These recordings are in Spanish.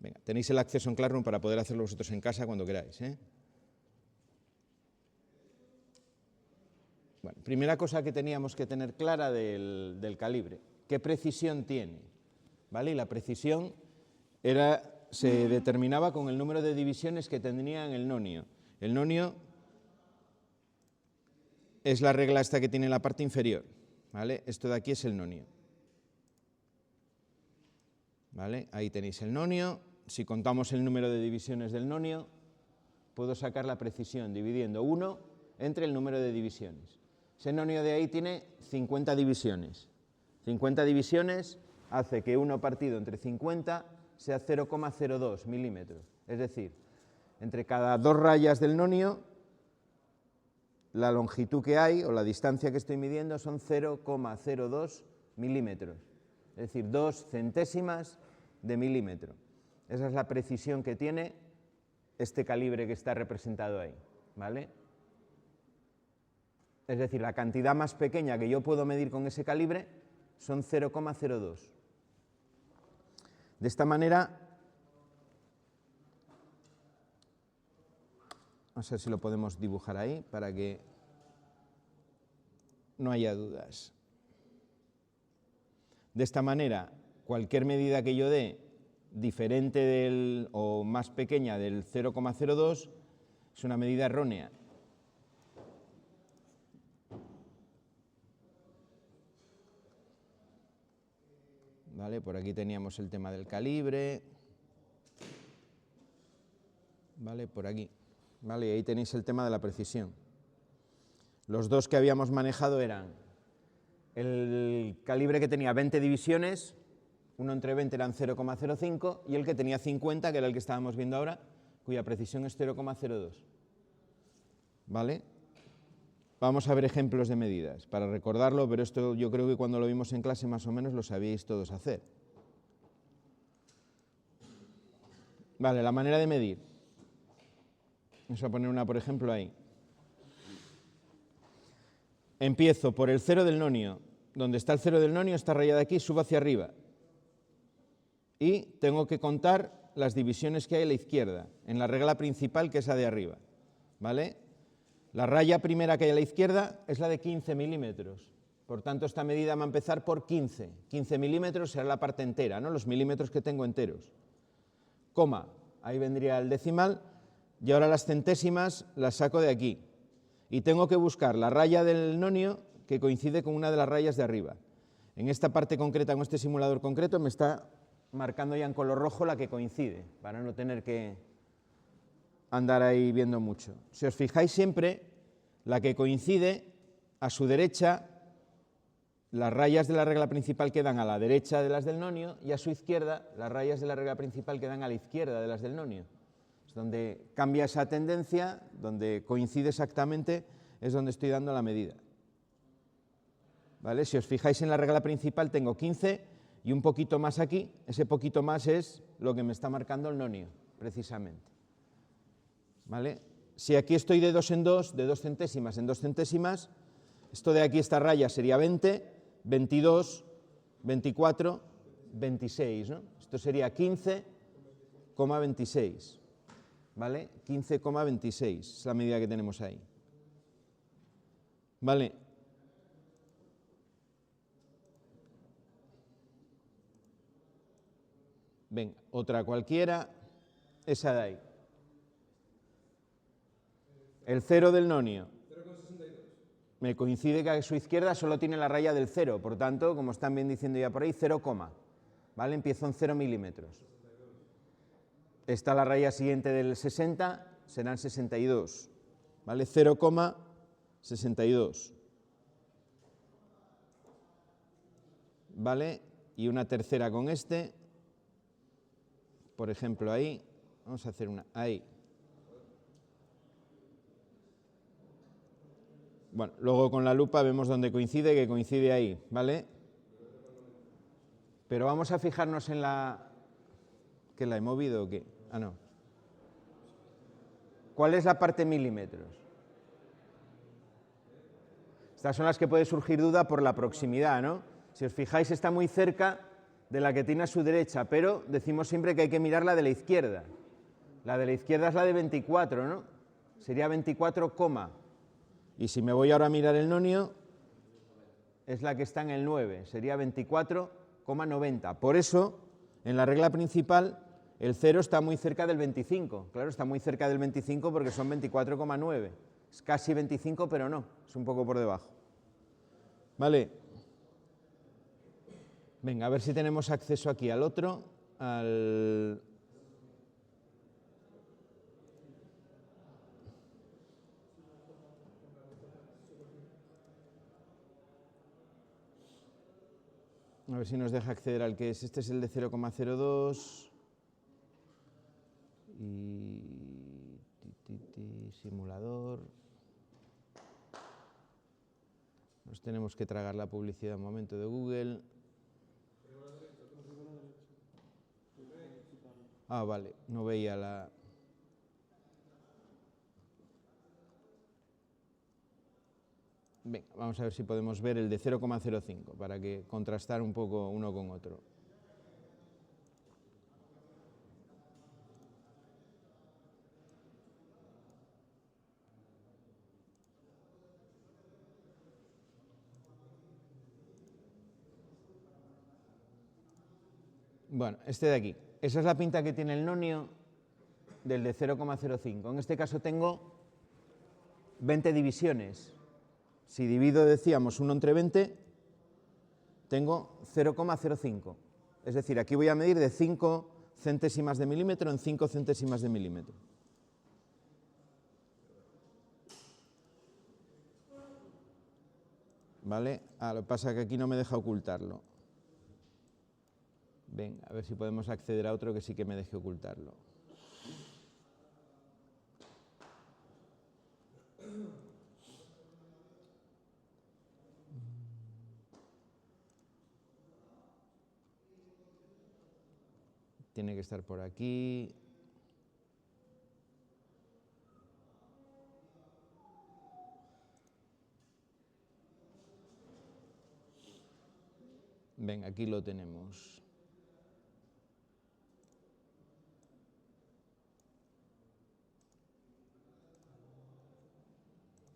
Venga, tenéis el acceso en Classroom para poder hacerlo vosotros en casa cuando queráis, ¿eh? Bueno, primera cosa que teníamos que tener clara del calibre, ¿qué precisión tiene? ¿Vale? Y la precisión se determinaba con el número de divisiones que tendría en el nonio. El nonio es la regla esta que tiene en la parte inferior, ¿vale? Esto de aquí es el nonio. ¿Vale? Ahí tenéis el nonio. Si contamos el número de divisiones del nonio, puedo sacar la precisión dividiendo 1 entre el número de divisiones. Ese nonio de ahí tiene 50 divisiones. 50 divisiones hace que 1 partido entre 50 sea 0,02 milímetros. Es decir, entre cada 2 rayas del nonio, la longitud que hay, o la distancia que estoy midiendo, son 0,02 milímetros. Es decir, 2 centésimas de milímetro. Esa es la precisión que tiene este calibre que está representado ahí, ¿vale? Es decir, la cantidad más pequeña que yo puedo medir con ese calibre son 0,02. De esta manera, vamos a ver si lo podemos dibujar ahí para que no haya dudas. De esta manera, cualquier medida que yo dé diferente o más pequeña del 0,02 es una medida errónea. ¿Vale? Por aquí teníamos el tema del calibre. ¿Vale? Por aquí. ¿Vale? Y ahí tenéis el tema de la precisión. Los dos que habíamos manejado eran el calibre que tenía 20 divisiones, 1 entre 20 eran 0,05, y el que tenía 50, que era el que estábamos viendo ahora, cuya precisión es 0,02. ¿Vale? Vamos a ver ejemplos de medidas para recordarlo, pero esto yo creo que cuando lo vimos en clase más o menos lo sabíais todos hacer. Vale, la manera de medir. Vamos a poner una, por ejemplo, ahí. Empiezo por el cero del nonio. Donde está el cero del nonio, esta raya de aquí, subo hacia arriba. Y tengo que contar las divisiones que hay a la izquierda, en la regla principal, que es la de arriba. ¿Vale? La raya primera que hay a la izquierda es la de 15 milímetros. Por tanto, esta medida va a empezar por 15. 15 milímetros será la parte entera, ¿no? Los milímetros que tengo enteros. Coma, ahí vendría el decimal, y ahora las centésimas las saco de aquí. Y tengo que buscar la raya del nonio que coincide con una de las rayas de arriba. En esta parte concreta, con este simulador concreto, me está marcando ya en color rojo la que coincide, para no tener que andar ahí viendo mucho. Si os fijáis siempre, la que coincide a su derecha, las rayas de la regla principal quedan a la derecha de las del nonio, y a su izquierda, las rayas de la regla principal quedan a la izquierda de las del nonio. Es donde cambia esa tendencia, donde coincide exactamente, es donde estoy dando la medida. ¿Vale? Si os fijáis en la regla principal tengo 15 y un poquito más aquí, ese poquito más es lo que me está marcando el nonio, precisamente. ¿Vale? Si aquí estoy de 2 en 2, de 2 centésimas en 2 centésimas, esto de aquí, esta raya sería 20, 22, 24, 26, ¿no? Esto sería 15,26. ¿Vale? 15,26 es la medida que tenemos ahí. ¿Vale? Venga, otra cualquiera, esa de ahí. El cero del nonio. 0,62. Me coincide que a su izquierda solo tiene la raya del 0, por tanto, como están bien diciendo ya por ahí, 0, ¿vale? Empiezo en 0 milímetros. Está la raya siguiente del 60, serán 62, ¿vale? 0,62. ¿Vale? Y una tercera con este, por ejemplo ahí, vamos a hacer una, ahí. Bueno, luego con la lupa vemos dónde coincide, que coincide ahí, ¿vale? Pero vamos a fijarnos en la... ¿Que la he movido o qué? Ah, no. ¿Cuál es la parte milímetros? Estas son las que puede surgir duda por la proximidad, ¿no? Si os fijáis está muy cerca, de la que tiene a su derecha, pero decimos siempre que hay que mirar la de la izquierda. La de la izquierda es la de 24, ¿no? Sería 24, y si me voy ahora a mirar el nonio, es la que está en el 9, sería 24,90. Por eso, en la regla principal, el 0 está muy cerca del 25. Claro, está muy cerca del 25 porque son 24,9. Es casi 25, pero no, es un poco por debajo. ¿Vale? Venga, a ver si tenemos acceso aquí al otro, al... A ver si nos deja acceder al que es. Este es el de 0,02. Y... simulador. Nos tenemos que tragar la publicidad un momento de Google. Ah, vale, no veía la... Venga, vamos a ver si podemos ver el de 0,05 para que contrastar un poco uno con otro. Bueno, este de aquí. Esa es la pinta que tiene el nonio del de 0,05. En este caso tengo 20 divisiones. Si divido, decíamos, 1 entre 20, tengo 0,05. Es decir, aquí voy a medir de 5 centésimas de milímetro en 5 centésimas de milímetro. ¿Vale? Lo que pasa es que aquí no me deja ocultarlo. Venga, a ver si podemos acceder a otro que sí que me deje ocultarlo. Tiene que estar por aquí. Venga, aquí lo tenemos.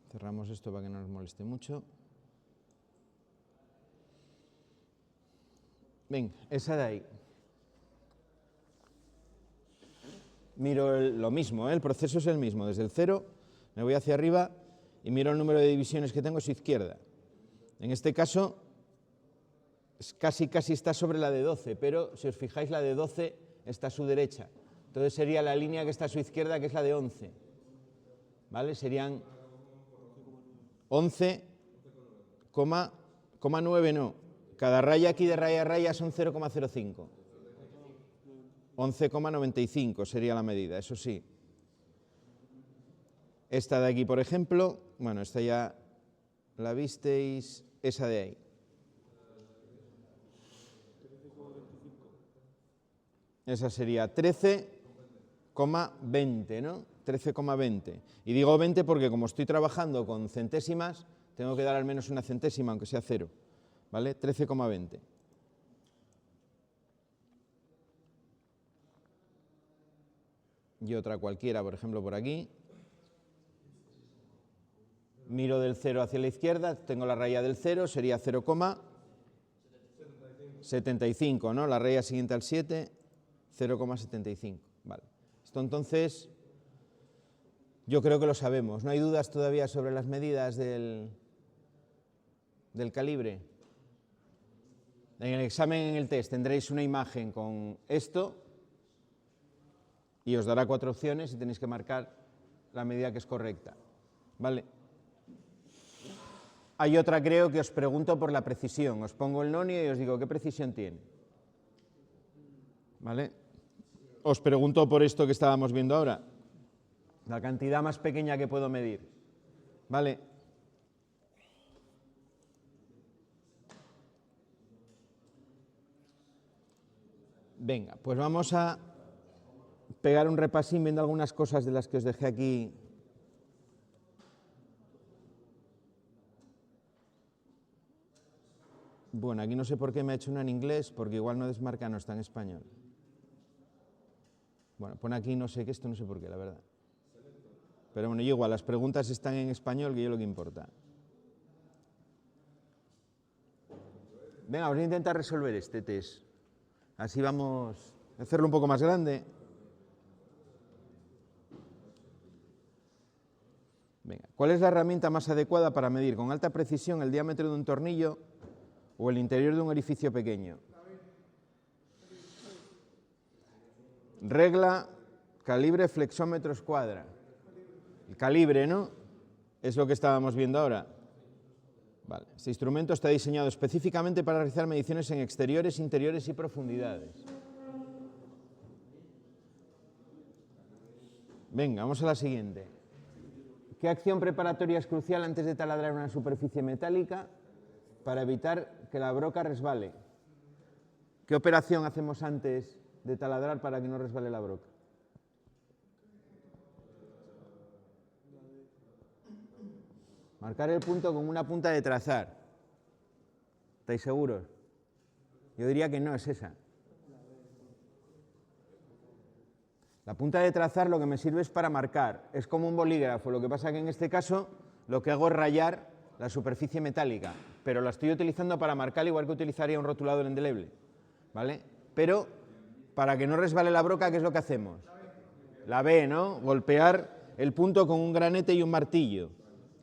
Cerramos esto para que no nos moleste mucho. Venga, esa de ahí. Miro lo mismo, el proceso es el mismo. Desde el 0 me voy hacia arriba y miro el número de divisiones que tengo a su izquierda. En este caso, casi está sobre la de 12, pero si os fijáis, la de 12 está a su derecha. Entonces sería la línea que está a su izquierda, que es la de 11. ¿Vale? Serían 11,9, no. Cada raya aquí de raya a raya son 0,05. 11,95 sería la medida, eso sí. Esta de aquí, por ejemplo, bueno, esta ya la visteis, esa de ahí. Esa sería 13,20, ¿no? 13,20. Y digo 20 porque como estoy trabajando con centésimas, tengo que dar al menos una centésima, aunque sea 0. ¿Vale? 13,20. Y otra cualquiera, por ejemplo, por aquí. Miro del 0 hacia la izquierda, tengo la raya del 0, sería 0,75, ¿no? La raya siguiente al 7, 0,75. Vale. Esto entonces, yo creo que lo sabemos. ¿No hay dudas todavía sobre las medidas del calibre? En el examen, en el test, tendréis una imagen con esto y os dará 4 opciones y tenéis que marcar la medida que es correcta. ¿Vale? Hay otra, creo, que os pregunto por la precisión. Os pongo el nonio y os digo, ¿qué precisión tiene? ¿Vale? Os pregunto por esto que estábamos viendo ahora. La cantidad más pequeña que puedo medir. ¿Vale? Venga, pues vamos a pegar un repasín viendo algunas cosas de las que os dejé aquí. Bueno, aquí no sé por qué me ha hecho una en inglés, porque igual no desmarca, no está en español. Bueno, pone aquí no sé qué, esto no sé por qué, la verdad. Pero bueno, yo igual, las preguntas están en español, que yo lo que importa. Venga, vamos a intentar resolver este test. Así vamos a hacerlo un poco más grande. Venga, ¿cuál es la herramienta más adecuada para medir con alta precisión el diámetro de un tornillo o el interior de un orificio pequeño? Regla, calibre, flexómetro, escuadra. El calibre, ¿no? Es lo que estábamos viendo ahora. Vale. Este instrumento está diseñado específicamente para realizar mediciones en exteriores, interiores y profundidades. Venga, vamos a la siguiente. ¿Qué acción preparatoria es crucial antes de taladrar una superficie metálica para evitar que la broca resbale? ¿Qué operación hacemos antes de taladrar para que no resbale la broca? Marcar el punto con una punta de trazar. ¿Estáis seguros? Yo diría que no es esa. La punta de trazar lo que me sirve es para marcar. Es como un bolígrafo. Lo que pasa es que en este caso lo que hago es rayar la superficie metálica, pero la estoy utilizando para marcar igual que utilizaría un rotulador indeleble, ¿vale? Pero para que no resbale la broca, ¿qué es lo que hacemos? La B, ¿no? Golpear el punto con un granete y un martillo.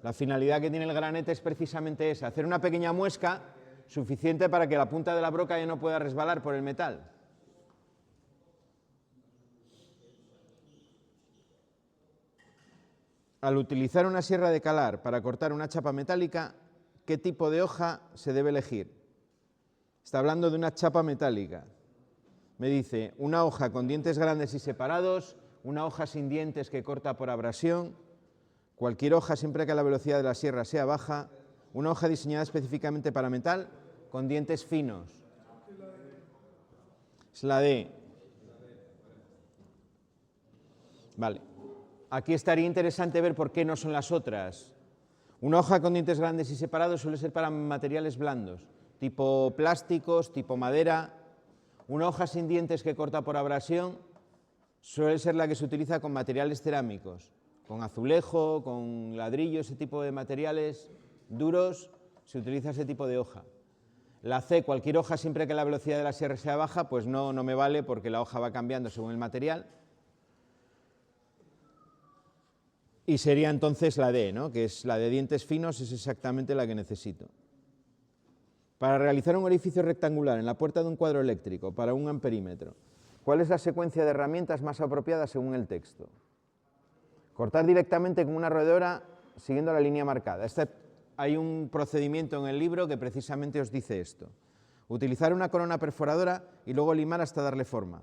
La finalidad que tiene el granete es precisamente esa, hacer una pequeña muesca suficiente para que la punta de la broca ya no pueda resbalar por el metal. Al utilizar una sierra de calar para cortar una chapa metálica, ¿qué tipo de hoja se debe elegir? Está hablando de una chapa metálica. Me dice, una hoja con dientes grandes y separados, una hoja sin dientes que corta por abrasión, cualquier hoja siempre que la velocidad de la sierra sea baja, una hoja diseñada específicamente para metal con dientes finos. Es la D. Vale. Aquí estaría interesante ver por qué no son las otras. Una hoja con dientes grandes y separados suele ser para materiales blandos, tipo plásticos, tipo madera. Una hoja sin dientes que corta por abrasión suele ser la que se utiliza con materiales cerámicos, con azulejo, con ladrillo, ese tipo de materiales duros, se utiliza ese tipo de hoja. La C, cualquier hoja siempre que la velocidad de la sierra sea baja, pues no me vale porque la hoja va cambiando según el material. Y sería entonces la D, ¿no? Que es la de dientes finos, es exactamente la que necesito. Para realizar un orificio rectangular en la puerta de un cuadro eléctrico para 1 amperímetro, ¿cuál es la secuencia de herramientas más apropiada según el texto? Cortar directamente con una roedora siguiendo la línea marcada. Hay un procedimiento en el libro que precisamente os dice esto. Utilizar una corona perforadora y luego limar hasta darle forma.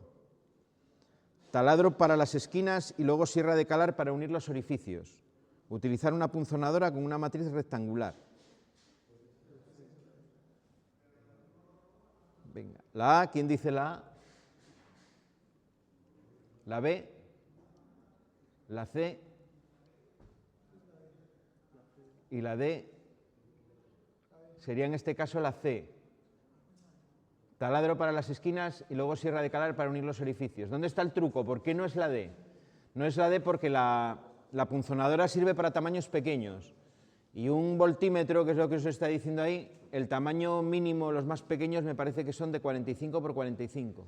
Taladro para las esquinas y luego sierra de calar para unir los orificios. Utilizar una punzonadora con una matriz rectangular. Venga, la A, ¿quién dice la A? La B, la C y la D sería en este caso la C. Taladro para las esquinas y luego sierra de calar para unir los orificios. ¿Dónde está el truco? ¿Por qué no es la D? No es la D porque la punzonadora sirve para tamaños pequeños. Y un voltímetro, que es lo que os está diciendo ahí, el tamaño mínimo, los más pequeños, me parece que son de 45 por 45.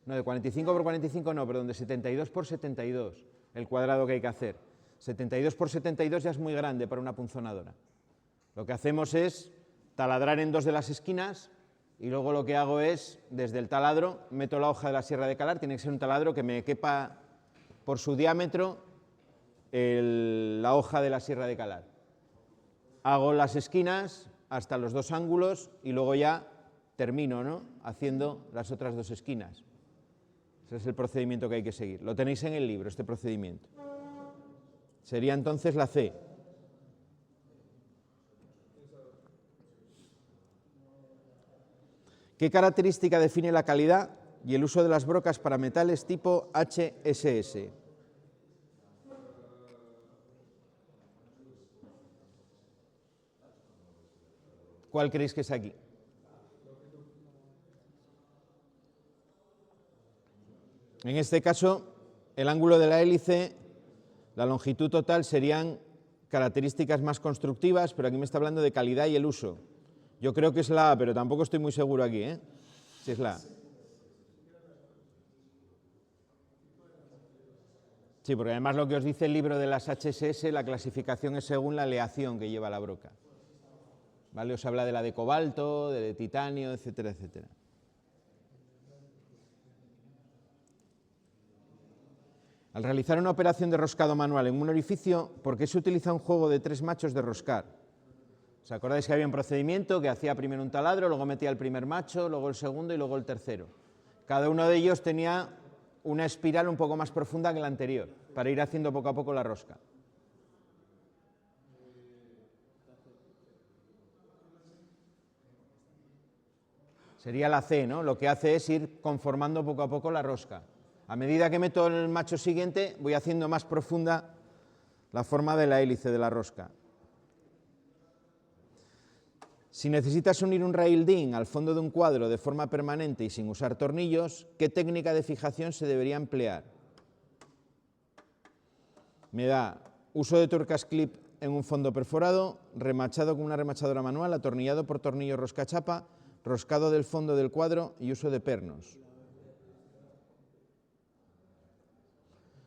No, de 45 por 45 no, perdón, de 72 por 72, el cuadrado que hay que hacer. 72 por 72 ya es muy grande para una punzonadora. Lo que hacemos es taladrar en 2 de las esquinas y luego lo que hago es, desde el taladro, meto la hoja de la sierra de calar, tiene que ser un taladro que me quepa por su diámetro la hoja de la sierra de calar. Hago las esquinas hasta los 2 ángulos y luego ya termino, ¿no?, haciendo las otras 2 esquinas. Ese es el procedimiento que hay que seguir. Lo tenéis en el libro, este procedimiento. Sería entonces la C. ¿Qué característica define la calidad y el uso de las brocas para metales tipo HSS? ¿Cuál creéis que es aquí? En este caso, el ángulo de la hélice, la longitud total serían características más constructivas, pero aquí me está hablando de calidad y el uso. Yo creo que es la A, pero tampoco estoy muy seguro aquí, ¿eh? Si es la A. Sí, porque además lo que os dice el libro de las HSS, la clasificación es según la aleación que lleva la broca. ¿Vale? Os habla de la de cobalto, de titanio, etcétera, etcétera. Al realizar una operación de roscado manual en un orificio, ¿por qué se utiliza un juego de 3 machos de roscar? ¿Os acordáis que había un procedimiento que hacía primero un taladro, luego metía el primer macho, luego el segundo y luego el tercero? Cada uno de ellos tenía una espiral un poco más profunda que la anterior, para ir haciendo poco a poco la rosca. Sería la C, ¿no? Lo que hace es ir conformando poco a poco la rosca. A medida que meto el macho siguiente, voy haciendo más profunda la forma de la hélice de la rosca. Si necesitas unir un railding al fondo de un cuadro de forma permanente y sin usar tornillos, ¿qué técnica de fijación se debería emplear? Me da uso de tuercas clip en un fondo perforado, remachado con una remachadora manual, atornillado por tornillo roscachapa, roscado del fondo del cuadro y uso de pernos.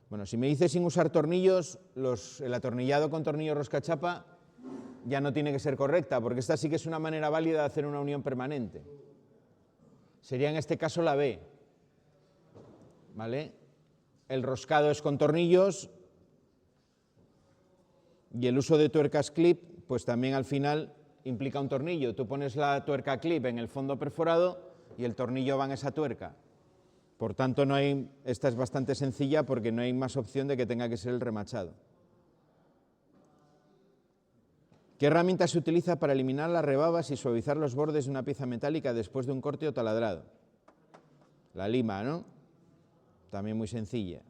Bueno, si me dice sin usar tornillos, el atornillado con tornillo roscachapa ya no tiene que ser correcta, porque esta sí que es una manera válida de hacer una unión permanente. Sería en este caso la B. ¿Vale? El roscado es con tornillos y el uso de tuercas clip, pues también al final implica un tornillo. Tú pones la tuerca clip en el fondo perforado y el tornillo va en esa tuerca. Por tanto, esta es bastante sencilla porque no hay más opción de que tenga que ser el remachado. ¿Qué herramienta se utiliza para eliminar las rebabas y suavizar los bordes de una pieza metálica después de un corte o taladrado? La lima, ¿no? También muy sencilla.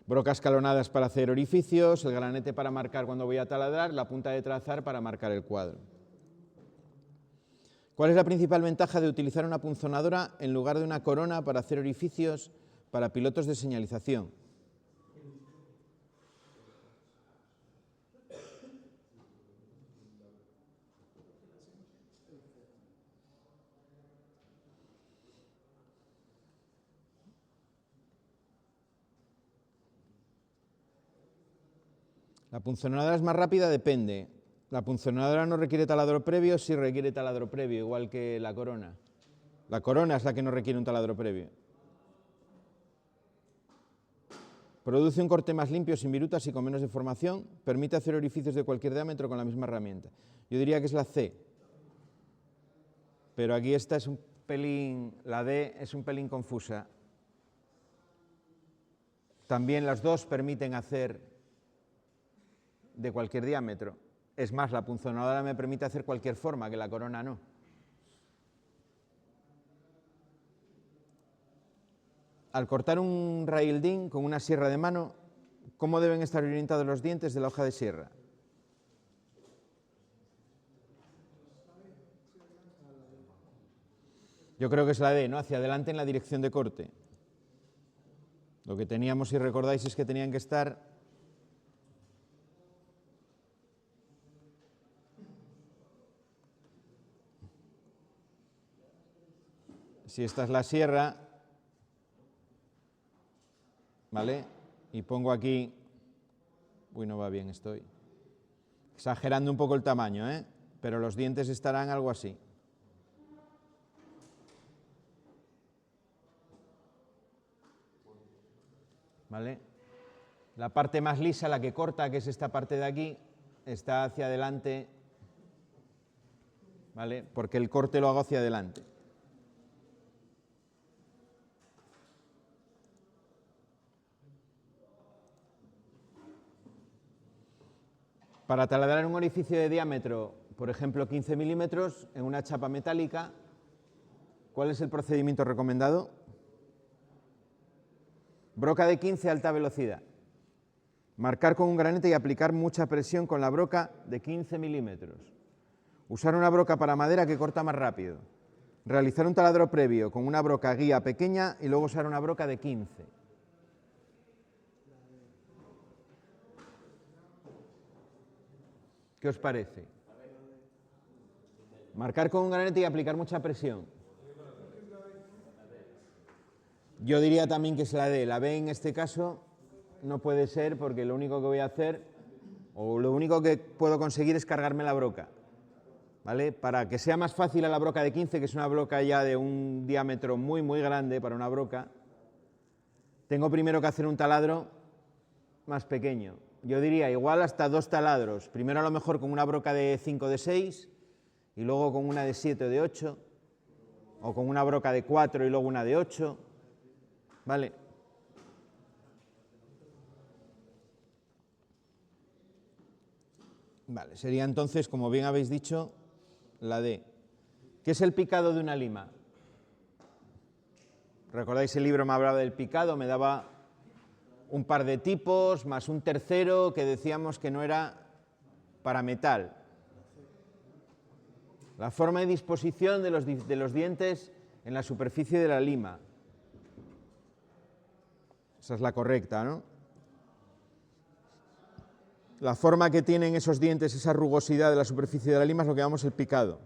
Brocas escalonadas para hacer orificios, el granete para marcar cuando voy a taladrar, la punta de trazar para marcar el cuadro. ¿Cuál es la principal ventaja de utilizar una punzonadora en lugar de una corona para hacer orificios para pilotos de señalización? La punzonadora es más rápida, depende. La punzonadora no requiere taladro previo, sí requiere taladro previo, igual que la corona. La corona es la que no requiere un taladro previo. Produce un corte más limpio, sin virutas y con menos deformación. Permite hacer orificios de cualquier diámetro con la misma herramienta. Yo diría que es la C. Pero aquí esta es un pelín, la D es un pelín confusa. También las dos permiten hacer de cualquier diámetro. Es más, la punzonadora me permite hacer cualquier forma, que la corona no. Al cortar un railding con una sierra de mano, ¿cómo deben estar orientados los dientes de la hoja de sierra? Yo creo que es la D, ¿no? Hacia adelante en la dirección de corte. Lo que teníamos, si recordáis, es que tenían que estar si esta es la sierra, ¿vale? Y pongo aquí, uy, no va bien, estoy exagerando un poco el tamaño, ¿eh? Pero los dientes estarán algo así. ¿Vale? La parte más lisa, la que corta, que es esta parte de aquí, está hacia adelante, ¿vale? Porque el corte lo hago hacia adelante. Para taladrar un orificio de diámetro, por ejemplo, 15 milímetros en una chapa metálica, ¿cuál es el procedimiento recomendado? Broca de 15 a alta velocidad. Marcar con un granete y aplicar mucha presión con la broca de 15 milímetros. Usar una broca para madera que corta más rápido. Realizar un taladro previo con una broca guía pequeña y luego usar una broca de 15. ¿Qué os parece? Marcar con un granete y aplicar mucha presión. Yo diría también que es la D. La B en este caso no puede ser porque lo único que voy a hacer, o lo único que puedo conseguir es cargarme la broca. ¿Vale? Para que sea más fácil a la broca de 15, que es una broca ya de un diámetro muy, muy grande para una broca, tengo primero que hacer un taladro más pequeño. Yo diría igual hasta 2 taladros. Primero a lo mejor con una broca de 5 de 6 y luego con una de 7 o de 8, o con una broca de 4 y luego una de 8. ¿Vale? Vale, sería entonces, como bien habéis dicho, la D. ¿Qué es el picado de una lima? ¿Recordáis el libro me hablaba del picado? Me daba un par de tipos, más un tercero que decíamos que no era para metal. La forma y disposición de los dientes en la superficie de la lima. Esa es la correcta, ¿no? La forma que tienen esos dientes, esa rugosidad de la superficie de la lima es lo que llamamos el picado.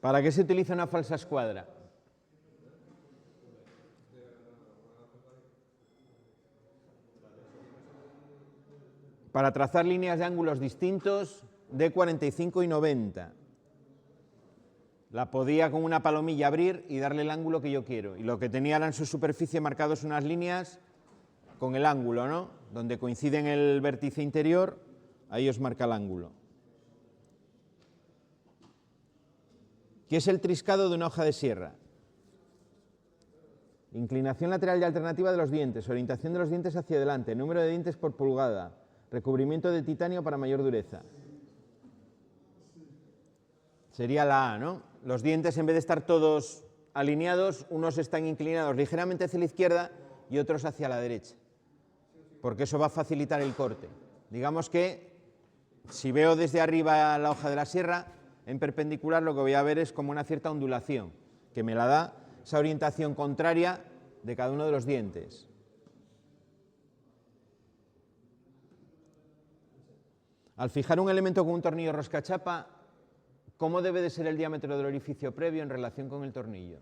¿Para qué se utiliza una falsa escuadra? Para trazar líneas de ángulos distintos de 45 y 90. La podía con una palomilla abrir y darle el ángulo que yo quiero. Y lo que tenía era en su superficie marcados unas líneas con el ángulo, ¿no? Donde coinciden el vértice interior, ahí os marca el ángulo. ¿Qué es el triscado de una hoja de sierra? Inclinación lateral y alternativa de los dientes, orientación de los dientes hacia adelante, número de dientes por pulgada, recubrimiento de titanio para mayor dureza. Sería la A, ¿no? Los dientes, en vez de estar todos alineados, unos están inclinados ligeramente hacia la izquierda y otros hacia la derecha, porque eso va a facilitar el corte. Digamos que si veo desde arriba la hoja de la sierra, en perpendicular lo que voy a ver es como una cierta ondulación, que me la da esa orientación contraria de cada uno de los dientes. Al fijar un elemento con un tornillo roscachapa, ¿cómo debe de ser el diámetro del orificio previo en relación con el tornillo?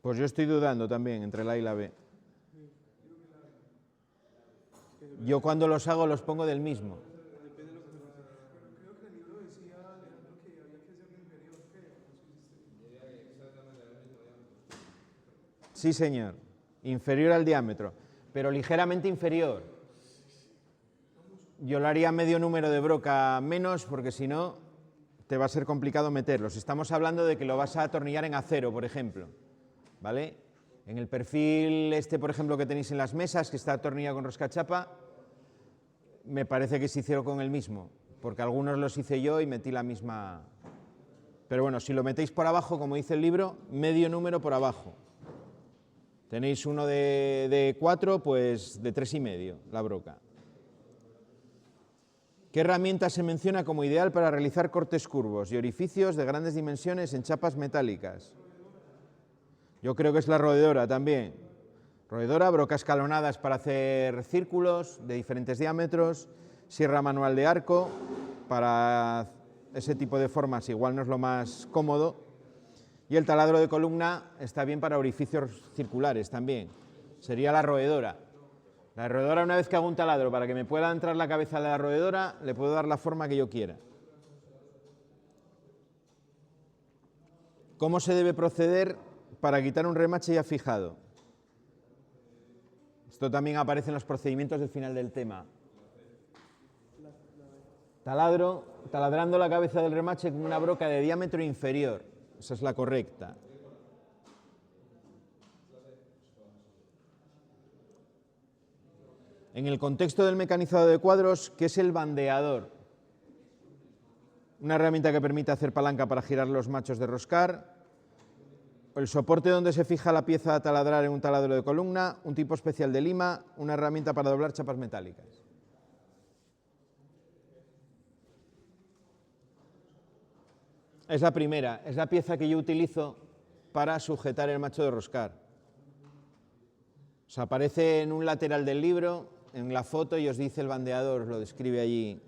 Pues yo estoy dudando también entre la A y la B. Yo cuando los hago los pongo del mismo. Sí, señor. Inferior al diámetro, pero ligeramente inferior. Yo lo haría medio número de broca menos, porque si no, te va a ser complicado meterlos. Estamos hablando de que lo vas a atornillar en acero, por ejemplo. ¿Vale? En el perfil este, por ejemplo, que tenéis en las mesas, que está atornillado con roscachapa, me parece que se hicieron con el mismo, porque algunos los hice yo y metí la misma. Pero bueno, si lo metéis por abajo, como dice el libro, medio número por abajo. Tenéis uno de 4, pues de 3,5 la broca. ¿Qué herramienta se menciona como ideal para realizar cortes curvos y orificios de grandes dimensiones en chapas metálicas? Yo creo que es la roedora también. Roedora, broca escalonadas para hacer círculos de diferentes diámetros, sierra manual de arco, para ese tipo de formas igual no es lo más cómodo, y el taladro de columna está bien para orificios circulares también. Sería la roedora. La roedora, una vez que hago un taladro, para que me pueda entrar la cabeza de la roedora, le puedo dar la forma que yo quiera. ¿Cómo se debe proceder para quitar un remache ya fijado? Esto también aparece en los procedimientos del final del tema. Taladrando la cabeza del remache con una broca de diámetro inferior. Esa es la correcta. En el contexto del mecanizado de cuadros, ¿qué es el bandeador? Una herramienta que permite hacer palanca para girar los machos de roscar, el soporte donde se fija la pieza a taladrar en un taladro de columna, un tipo especial de lima, una herramienta para doblar chapas metálicas. Es la primera, es la pieza que yo utilizo para sujetar el macho de roscar. Os aparece en un lateral del libro, en la foto, y os dice el bandeador, os lo describe allí.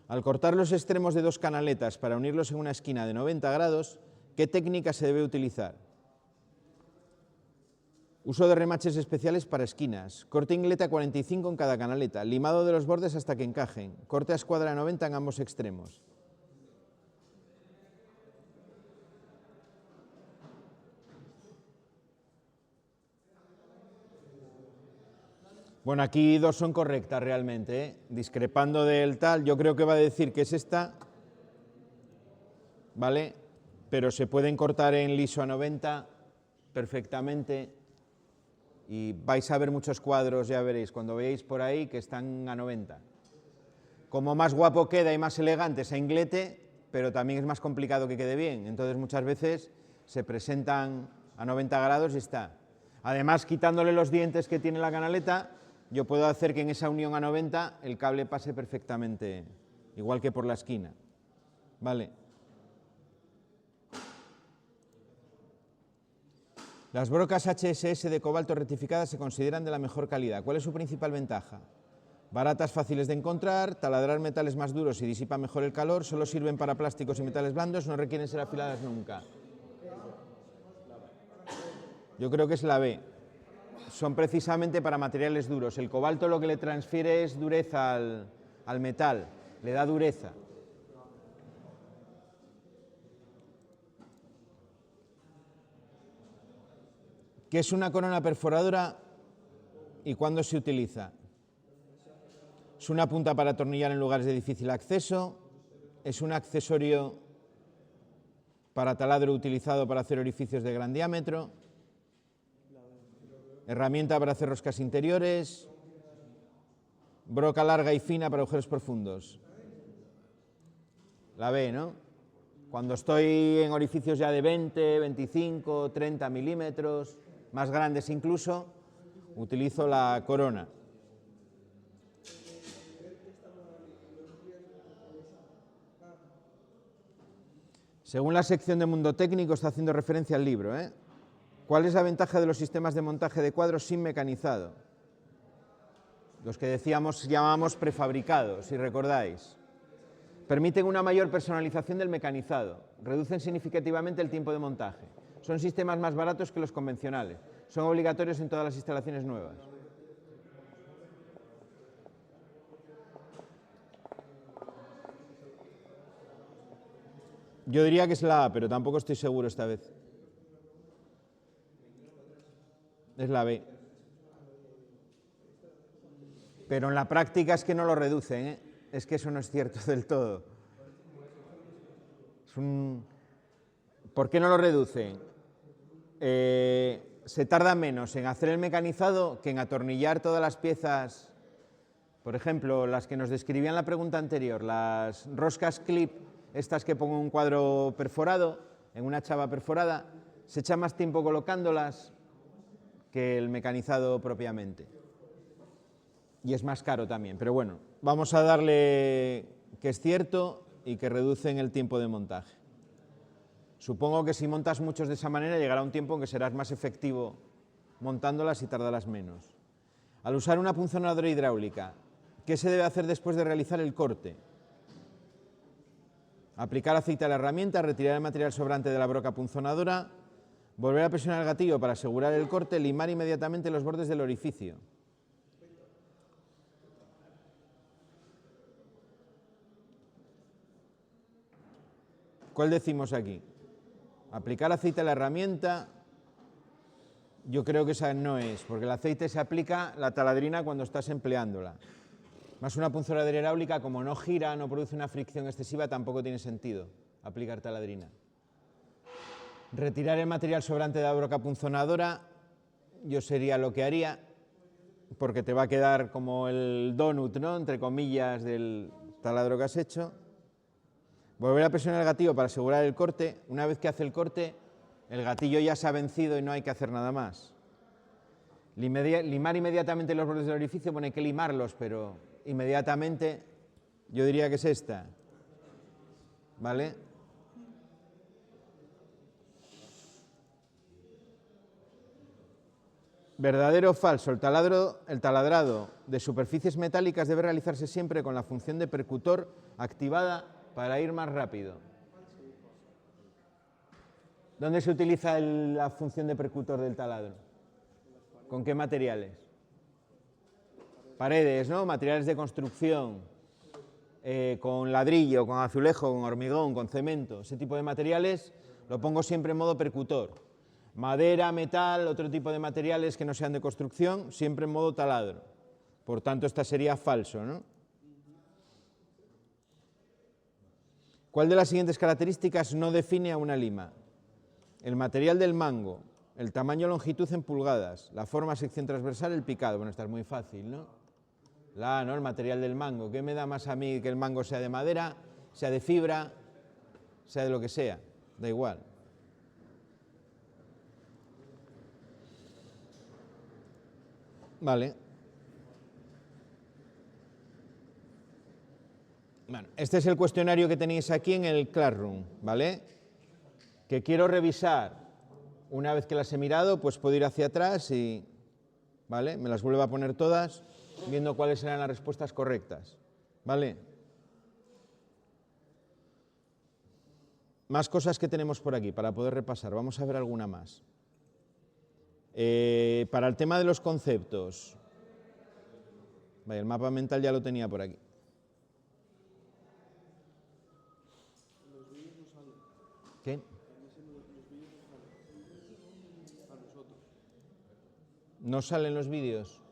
Al cortar los extremos de dos canaletas para unirlos en una esquina de 90 grados, ¿qué técnica se debe utilizar? Uso de remaches especiales para esquinas, corte inglete a 45 en cada canaleta, limado de los bordes hasta que encajen, corte a escuadra a 90 en ambos extremos. Bueno, aquí dos son correctas realmente, ¿eh? Discrepando del tal, yo creo que va a decir que es esta, ¿vale? Pero se pueden cortar en liso a 90 perfectamente y vais a ver muchos cuadros, ya veréis, cuando veáis por ahí que están a 90. Como más guapo queda y más elegante es a inglete, pero también es más complicado que quede bien, entonces muchas veces se presentan a 90 grados y está. Además, quitándole los dientes que tiene la canaleta, yo puedo hacer que en esa unión a 90 el cable pase perfectamente, igual que por la esquina. ¿Vale? Las brocas HSS de cobalto rectificadas se consideran de la mejor calidad. ¿Cuál es su principal ventaja? Baratas, fáciles de encontrar, taladrar metales más duros y disipan mejor el calor, solo sirven para plásticos y metales blandos, no requieren ser afiladas nunca. Yo creo que es la B. Son precisamente para materiales duros. El cobalto lo que le transfiere es dureza al metal, le da dureza. ¿Qué es una corona perforadora y cuándo se utiliza? Es una punta para atornillar en lugares de difícil acceso, es un accesorio para taladro utilizado para hacer orificios de gran diámetro, herramienta para hacer roscas interiores, broca larga y fina para agujeros profundos. La B, ¿no? Cuando estoy en orificios ya de 20, 25, 30 milímetros, más grandes incluso, utilizo la corona. Según la sección de Mundo Técnico, está haciendo referencia al libro, ¿eh? ¿Cuál es la ventaja de los sistemas de montaje de cuadros sin mecanizado? Los que llamábamos prefabricados, si recordáis. Permiten una mayor personalización del mecanizado, reducen significativamente el tiempo de montaje. Son sistemas más baratos que los convencionales. Son obligatorios en todas las instalaciones nuevas. Yo diría que es la A, pero tampoco estoy seguro esta vez. Es la B. Pero en la práctica es que no lo reducen, ¿eh? Es que eso no es cierto del todo. ¿Por qué no lo reducen? Se tarda menos en hacer el mecanizado que en atornillar todas las piezas. Por ejemplo, las que nos describían la pregunta anterior, las roscas clip, estas que pongo en un cuadro perforado, en una chava perforada, se echa más tiempo colocándolas que el mecanizado propiamente. Y es más caro también, pero bueno, vamos a darle que es cierto y que reducen el tiempo de montaje. Supongo que si montas muchos de esa manera llegará un tiempo en que serás más efectivo montándolas y tardarás menos. Al usar una punzonadora hidráulica, ¿qué se debe hacer después de realizar el corte? Aplicar aceite a la herramienta, retirar el material sobrante de la broca punzonadora, volver a presionar el gatillo para asegurar el corte, limar inmediatamente los bordes del orificio. ¿Cuál decimos aquí? Aplicar aceite a la herramienta, yo creo que esa no es, porque el aceite se aplica a la taladrina cuando estás empleándola. Más una punzonadora hidráulica, como no gira, no produce una fricción excesiva, tampoco tiene sentido aplicar taladrina. Retirar el material sobrante de la broca punzonadora, yo sería lo que haría, porque te va a quedar como el donut, ¿no?, entre comillas, del taladro que has hecho. Volver a presionar el gatillo para asegurar el corte. Una vez que hace el corte, el gatillo ya se ha vencido y no hay que hacer nada más. Limar inmediatamente los bordes del orificio, bueno, hay que limarlos, pero inmediatamente yo diría que es esta, ¿vale? ¿Verdadero o falso? El taladrado de superficies metálicas debe realizarse siempre con la función de percutor activada para ir más rápido. ¿Dónde se utiliza la función de percutor del taladro? ¿Con qué materiales? Paredes, ¿no? Materiales de construcción, con ladrillo, con azulejo, con hormigón, con cemento. Ese tipo de materiales lo pongo siempre en modo percutor. Madera, metal, otro tipo de materiales que no sean de construcción, siempre en modo taladro. Por tanto, esta sería falso, ¿no? ¿Cuál de las siguientes características no define a una lima? El material del mango, el tamaño o longitud en pulgadas, la forma, sección transversal, el picado. Bueno, esta es muy fácil, ¿no? ¿No? El material del mango. ¿Qué me da más a mí que el mango sea de madera, sea de fibra, sea de lo que sea? Da igual. Vale. Bueno, este es el cuestionario que tenéis aquí en el Classroom, ¿vale? Que quiero revisar. Una vez que las he mirado, pues puedo ir hacia atrás y, ¿vale?, me las vuelvo a poner todas, viendo cuáles serán las respuestas correctas, ¿vale? Más cosas que tenemos por aquí para poder repasar. Vamos a ver alguna más. Para el tema de los conceptos, vaya, el mapa mental ya lo tenía por aquí. ¿Qué? ¿No salen los vídeos?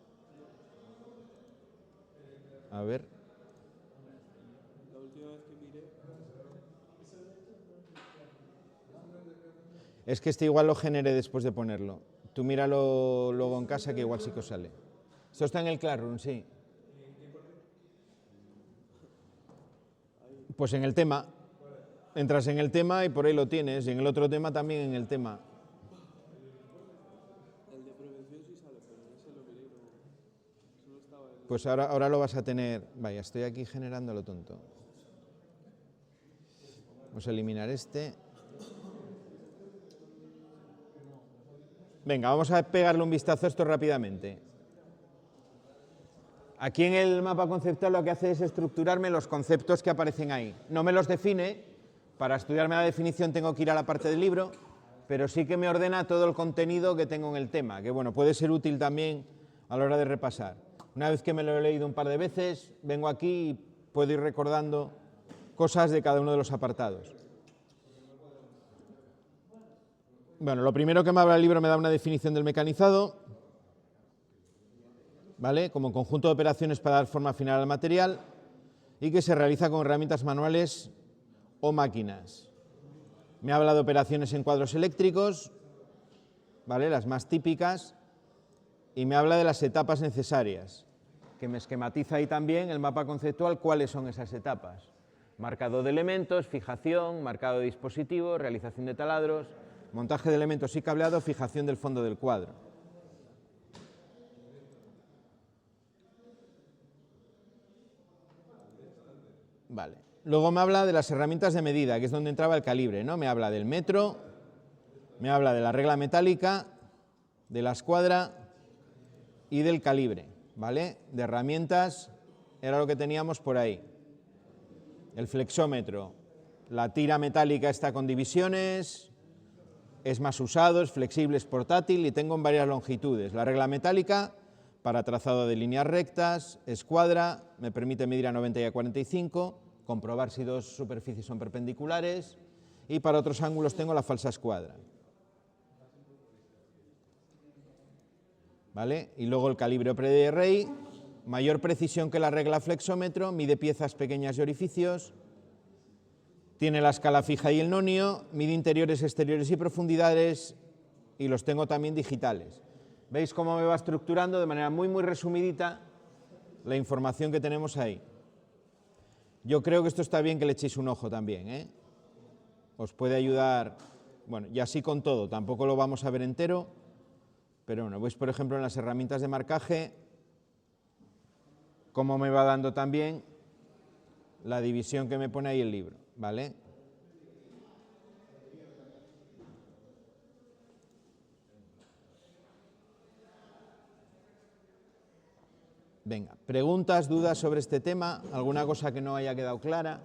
A ver. La última vez que miré. Es que este igual lo generé después de ponerlo. Tú míralo luego en casa que igual sí que os sale. Esto está en el Classroom, sí. Pues en el tema. Entras en el tema y por ahí lo tienes. Y en el otro tema también en el tema. El de prevención sí sale, pero ese lo miré y no estaba en... Pues ahora lo vas a tener. Vaya, estoy aquí generando lo tonto. Vamos a eliminar este. Venga, vamos a pegarle un vistazo a esto rápidamente. Aquí en el mapa conceptual lo que hace es estructurarme los conceptos que aparecen ahí. No me los define. Para estudiarme la definición tengo que ir a la parte del libro, pero sí que me ordena todo el contenido que tengo en el tema, que bueno, puede ser útil también a la hora de repasar. Una vez que me lo he leído un par de veces, vengo aquí y puedo ir recordando cosas de cada uno de los apartados. Bueno, lo primero que me habla el libro me da una definición del mecanizado, ¿vale?, como conjunto de operaciones para dar forma final al material y que se realiza con herramientas manuales o máquinas. Me habla de operaciones en cuadros eléctricos, ¿vale?, las más típicas, y me habla de las etapas necesarias, que me esquematiza ahí también el mapa conceptual cuáles son esas etapas. Marcado de elementos, fijación, marcado de dispositivos, realización de taladros, montaje de elementos y cableado, fijación del fondo del cuadro. Vale. Luego me habla de las herramientas de medida, que es donde entraba el calibre, ¿no? Me habla del metro, me habla de la regla metálica, de la escuadra y del calibre, ¿vale? De herramientas era lo que teníamos por ahí. El flexómetro, la tira metálica está con divisiones, es más usado, es flexible, es portátil y tengo en varias longitudes. La regla metálica para trazado de líneas rectas, escuadra, me permite medir a 90 y a 45, comprobar si dos superficies son perpendiculares, y para otros ángulos tengo la falsa escuadra. ¿Vale? Y luego el calibre o PDRI, mayor precisión que la regla flexómetro, mide piezas pequeñas y orificios, tiene la escala fija y el nonio, mide interiores, exteriores y profundidades, y los tengo también digitales. ¿Veis cómo me va estructurando de manera muy, muy resumidita la información que tenemos ahí? Yo creo que esto está bien que le echéis un ojo también, ¿eh? Os puede ayudar, bueno, y así con todo, tampoco lo vamos a ver entero, pero bueno, veis por ejemplo en las herramientas de marcaje, cómo me va dando también la división que me pone ahí el libro, ¿vale? Venga, preguntas, dudas sobre este tema, alguna cosa que no haya quedado clara.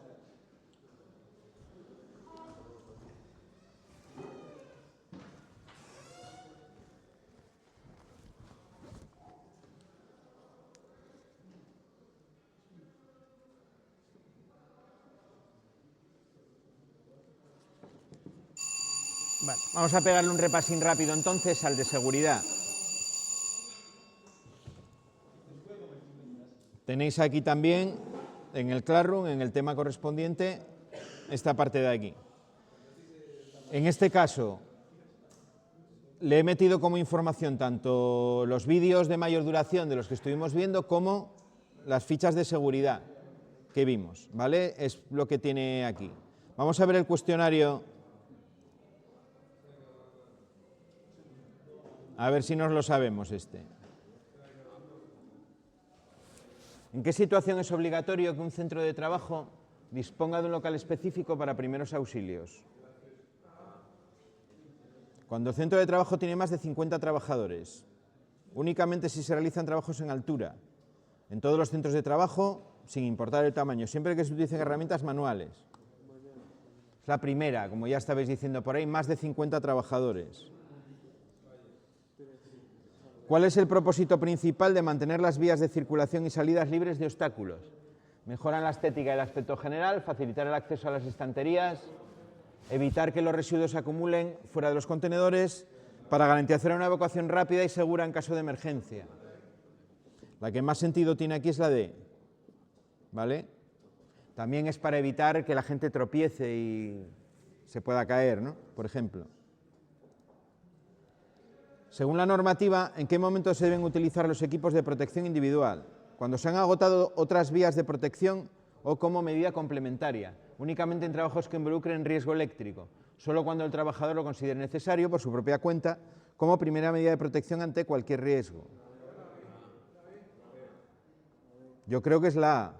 Vale, vamos a pegarle un repasín rápido entonces al de seguridad. Tenéis aquí también, en el Classroom, en el tema correspondiente, esta parte de aquí. En este caso, le he metido como información tanto los vídeos de mayor duración de los que estuvimos viendo como las fichas de seguridad que vimos, ¿vale? Es lo que tiene aquí. Vamos a ver el cuestionario, a ver si nos lo sabemos este. ¿En qué situación es obligatorio que un centro de trabajo disponga de un local específico para primeros auxilios? Cuando el centro de trabajo tiene más de 50 trabajadores, únicamente si se realizan trabajos en altura, en todos los centros de trabajo, sin importar el tamaño, siempre que se utilicen herramientas manuales. Es la primera, como ya estabais diciendo por ahí, más de 50 trabajadores. ¿Cuál es el propósito principal de mantener las vías de circulación y salidas libres de obstáculos? Mejoran la estética y el aspecto general, facilitar el acceso a las estanterías, evitar que los residuos se acumulen fuera de los contenedores, para garantizar una evacuación rápida y segura en caso de emergencia. La que más sentido tiene aquí es la D, ¿vale? También es para evitar que la gente tropiece y se pueda caer, ¿no? Por ejemplo. Según la normativa, ¿en qué momento se deben utilizar los equipos de protección individual? Cuando se han agotado otras vías de protección o como medida complementaria, únicamente en trabajos que involucren riesgo eléctrico, solo cuando el trabajador lo considere necesario por su propia cuenta, como primera medida de protección ante cualquier riesgo. Yo creo que es la A.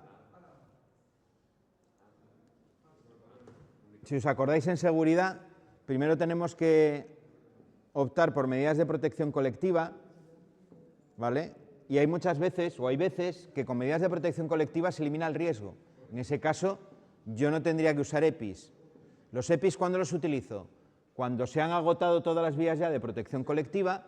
Si os acordáis en seguridad, primero tenemos que optar por medidas de protección colectiva, ¿vale? Y hay muchas veces, o hay veces, que con medidas de protección colectiva se elimina el riesgo. En ese caso, yo no tendría que usar EPIs. ¿Los EPIs cuándo los utilizo? Cuando se han agotado todas las vías ya de protección colectiva,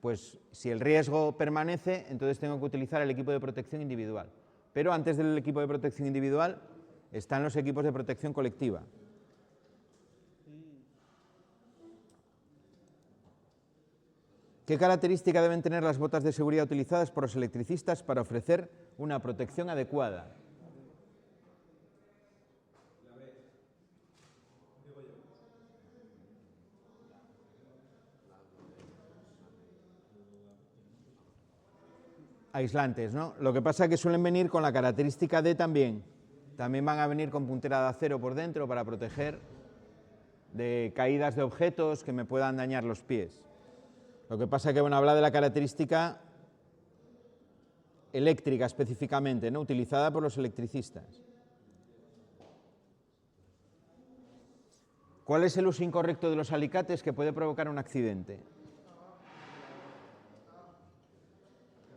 pues si el riesgo permanece, entonces tengo que utilizar el equipo de protección individual. Pero antes del equipo de protección individual están los equipos de protección colectiva. ¿Qué característica deben tener las botas de seguridad utilizadas por los electricistas para ofrecer una protección adecuada? Aislantes, ¿no? Lo que pasa es que suelen venir con la característica D también. También van a venir con puntera de acero por dentro para proteger de caídas de objetos que me puedan dañar los pies. Lo que pasa es que, bueno, habla de la característica eléctrica específicamente, ¿no? Utilizada por los electricistas. ¿Cuál es el uso incorrecto de los alicates que puede provocar un accidente?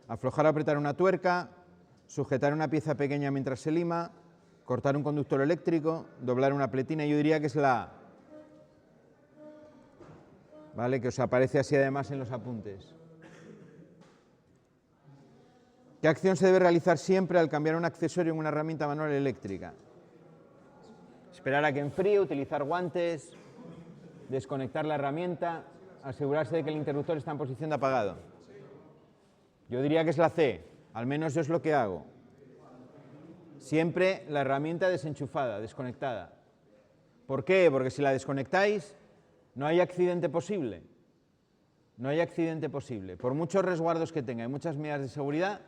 Aflojar o apretar una tuerca, sujetar una pieza pequeña mientras se lima, cortar un conductor eléctrico, doblar una pletina. Yo diría que es la A, ¿vale? Que os aparece así además en los apuntes. ¿Qué acción se debe realizar siempre al cambiar un accesorio en una herramienta manual eléctrica? Esperar a que enfríe, utilizar guantes, desconectar la herramienta, asegurarse de que el interruptor está en posición de apagado. Yo diría que es la C, al menos yo es lo que hago. Siempre la herramienta desenchufada, desconectada. ¿Por qué? Porque si la desconectáis, no hay accidente posible. No hay accidente posible. Por muchos resguardos que tenga y muchas medidas de seguridad,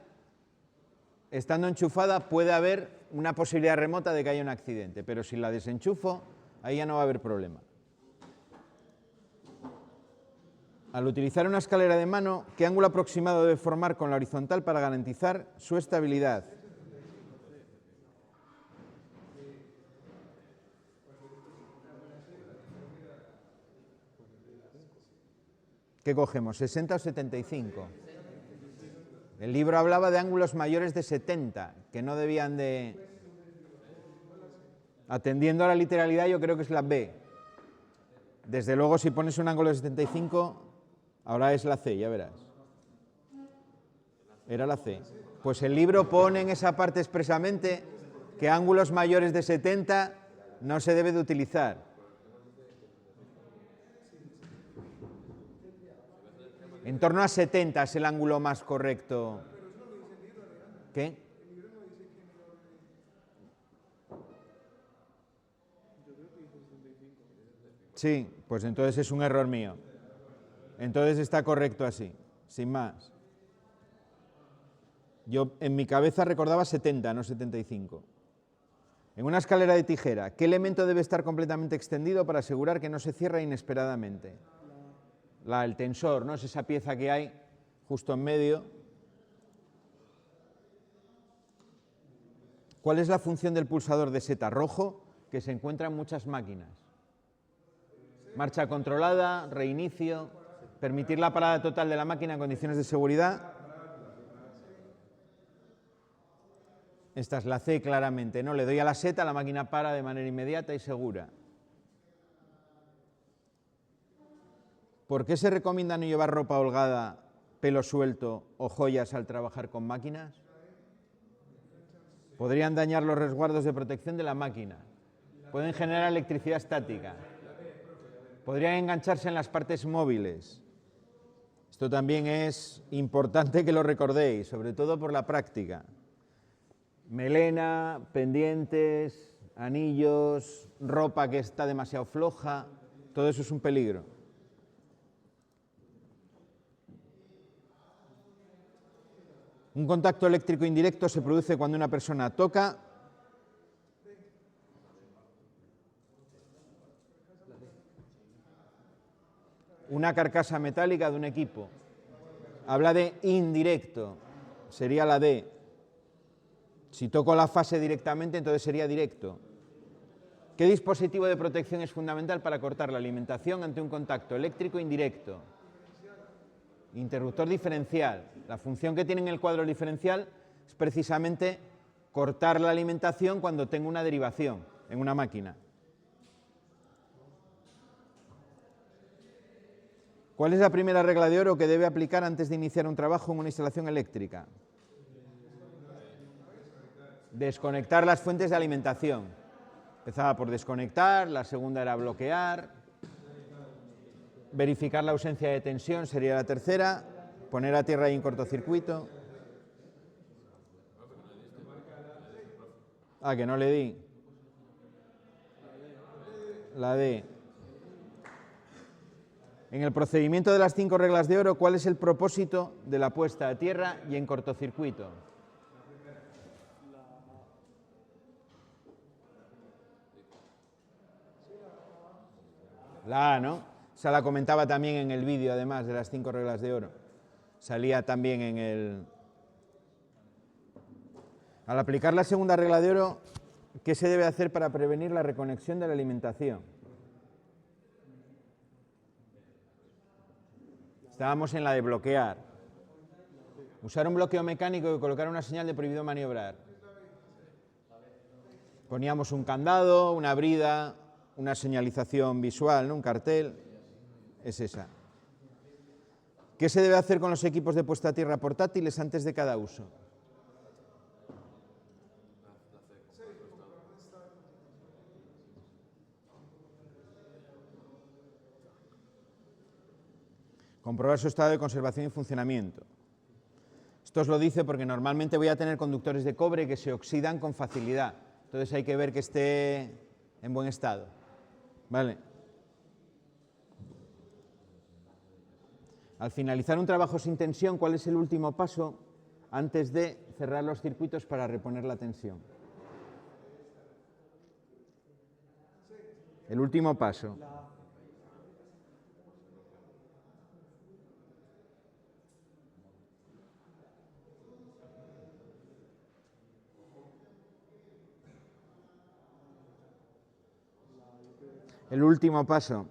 estando enchufada puede haber una posibilidad remota de que haya un accidente, pero si la desenchufo, ahí ya no va a haber problema. Al utilizar una escalera de mano, ¿qué ángulo aproximado debe formar con la horizontal para garantizar su estabilidad? ¿Qué cogemos? ¿60 o 75? El libro hablaba de ángulos mayores de 70, que no debían de... Atendiendo a la literalidad, yo creo que es la B. Desde luego, si pones un ángulo de 75, ahora es la C, ya verás. Era la C. Pues el libro pone en esa parte expresamente que ángulos mayores de 70 no se debe de utilizar. En torno a 70 es el ángulo más correcto. ¿Qué? Sí, pues entonces es un error mío. Entonces está correcto así, sin más. Yo en mi cabeza recordaba 70, no 75. En una escalera de tijera, ¿qué elemento debe estar completamente extendido para asegurar que no se cierra inesperadamente? El tensor, ¿no? Es esa pieza que hay justo en medio. ¿Cuál es la función del pulsador de seta rojo que se encuentra en muchas máquinas? Marcha controlada, reinicio, permitir la parada total de la máquina en condiciones de seguridad. Esta es la C claramente, ¿no? Le doy a la seta, la máquina para de manera inmediata y segura. ¿Por qué se recomienda no llevar ropa holgada, pelo suelto o joyas al trabajar con máquinas? Podrían dañar los resguardos de protección de la máquina. Pueden generar electricidad estática. Podrían engancharse en las partes móviles. Esto también es importante que lo recordéis, sobre todo por la práctica. Melena, pendientes, anillos, ropa que está demasiado floja, todo eso es un peligro. Un contacto eléctrico indirecto se produce cuando una persona toca una carcasa metálica de un equipo. Habla de indirecto, sería la D. Si toco la fase directamente, entonces sería directo. ¿Qué dispositivo de protección es fundamental para cortar la alimentación ante un contacto eléctrico indirecto? Interruptor diferencial. La función que tiene en el cuadro diferencial es precisamente cortar la alimentación cuando tengo una derivación en una máquina. ¿Cuál es la primera regla de oro que debe aplicar antes de iniciar un trabajo en una instalación eléctrica? Desconectar las fuentes de alimentación. Empezaba por desconectar, la segunda era bloquear. Verificar la ausencia de tensión sería la tercera. Poner a tierra y en cortocircuito. Ah, que no le di. La D. En el procedimiento de las 5 reglas de oro, ¿cuál es el propósito de la puesta a tierra y en cortocircuito? La A, ¿no? Esa la comentaba también en el vídeo, además de las 5 reglas de oro. Salía también en el... Al aplicar la segunda regla de oro, ¿qué se debe hacer para prevenir la reconexión de la alimentación? Estábamos en la de bloquear. Usar un bloqueo mecánico y colocar una señal de prohibido maniobrar. Poníamos un candado, una brida, una señalización visual, ¿no? Un cartel. Es esa. ¿Qué se debe hacer con los equipos de puesta a tierra portátiles antes de cada uso? Comprobar su estado de conservación y funcionamiento. Esto os lo dice porque normalmente voy a tener conductores de cobre que se oxidan con facilidad. Entonces hay que ver que esté en buen estado. ¿Vale? Al finalizar un trabajo sin tensión, ¿cuál es el último paso antes de cerrar los circuitos para reponer la tensión? El último paso. El último paso.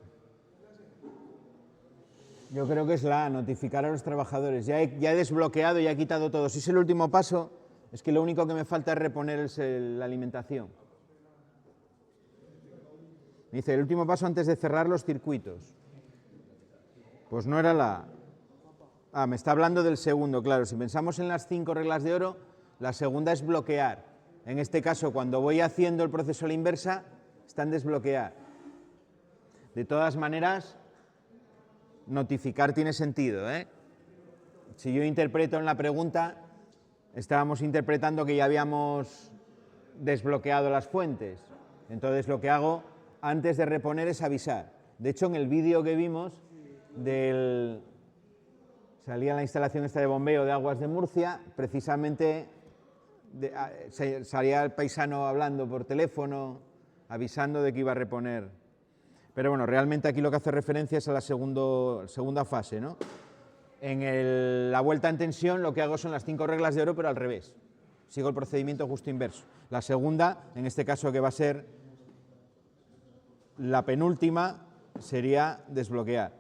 Yo creo que es la A, notificar a los trabajadores. Ya he desbloqueado, ya he quitado todo. Si es el último paso, es que lo único que me falta es reponer la alimentación. Me dice, el último paso antes de cerrar los circuitos. Pues no era la A. Ah, me está hablando del segundo, claro. Si pensamos en las 5 reglas de oro, la segunda es bloquear. En este caso, cuando voy haciendo el proceso a la inversa, está en desbloquear. De todas maneras, notificar tiene sentido, ¿eh? Si yo interpreto en la pregunta, estábamos interpretando que ya habíamos desbloqueado las fuentes. Entonces lo que hago antes de reponer es avisar. De hecho, en el vídeo que vimos salía la instalación esta de bombeo de aguas de Murcia, precisamente salía el paisano hablando por teléfono, avisando de que iba a reponer. Pero bueno, realmente aquí lo que hace referencia es a la segunda fase, ¿no? En la vuelta en tensión lo que hago son las 5 reglas de oro, pero al revés. Sigo el procedimiento justo inverso. La segunda, en este caso que va a ser la penúltima, sería desbloquear.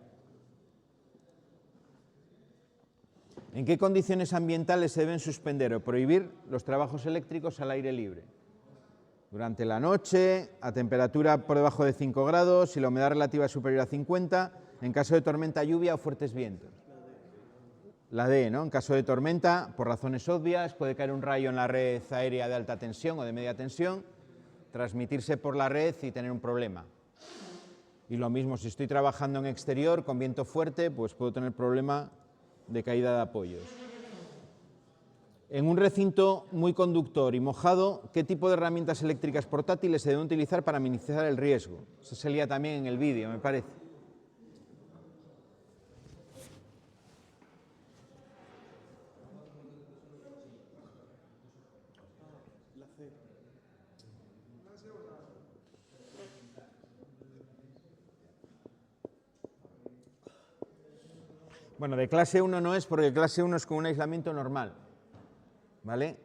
¿En qué condiciones ambientales se deben suspender o prohibir los trabajos eléctricos al aire libre? Durante la noche, a temperatura por debajo de 5 grados, si la humedad relativa es superior a 50, en caso de tormenta, lluvia o fuertes vientos. La D, ¿no? En caso de tormenta, por razones obvias, puede caer un rayo en la red aérea de alta tensión o de media tensión, transmitirse por la red y tener un problema. Y lo mismo, si estoy trabajando en exterior con viento fuerte, pues puedo tener problema de caída de apoyos. En un recinto muy conductor y mojado, ¿qué tipo de herramientas eléctricas portátiles se deben utilizar para minimizar el riesgo? Eso salía también en el vídeo, me parece. Bueno, de clase 1 no es, porque clase 1 es con un aislamiento normal, ¿vale?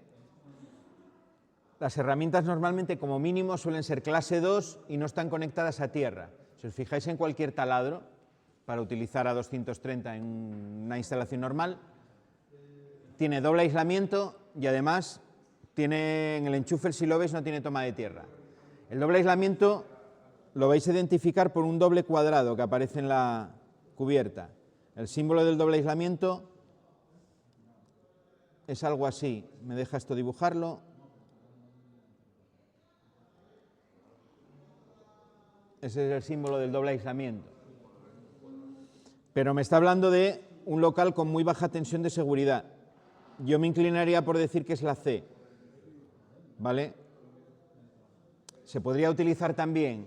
Las herramientas normalmente como mínimo suelen ser clase 2 y no están conectadas a tierra. Si os fijáis en cualquier taladro, para utilizar a 230 en una instalación normal, tiene doble aislamiento y además tiene en el enchufe, si lo veis, no tiene toma de tierra. El doble aislamiento lo vais a identificar por un doble cuadrado que aparece en la cubierta. El símbolo del doble aislamiento es algo así. ¿Me deja esto dibujarlo? Ese es el símbolo del doble aislamiento. Pero me está hablando de un local con muy baja tensión de seguridad. Yo me inclinaría por decir que es la C, ¿vale? Se podría utilizar también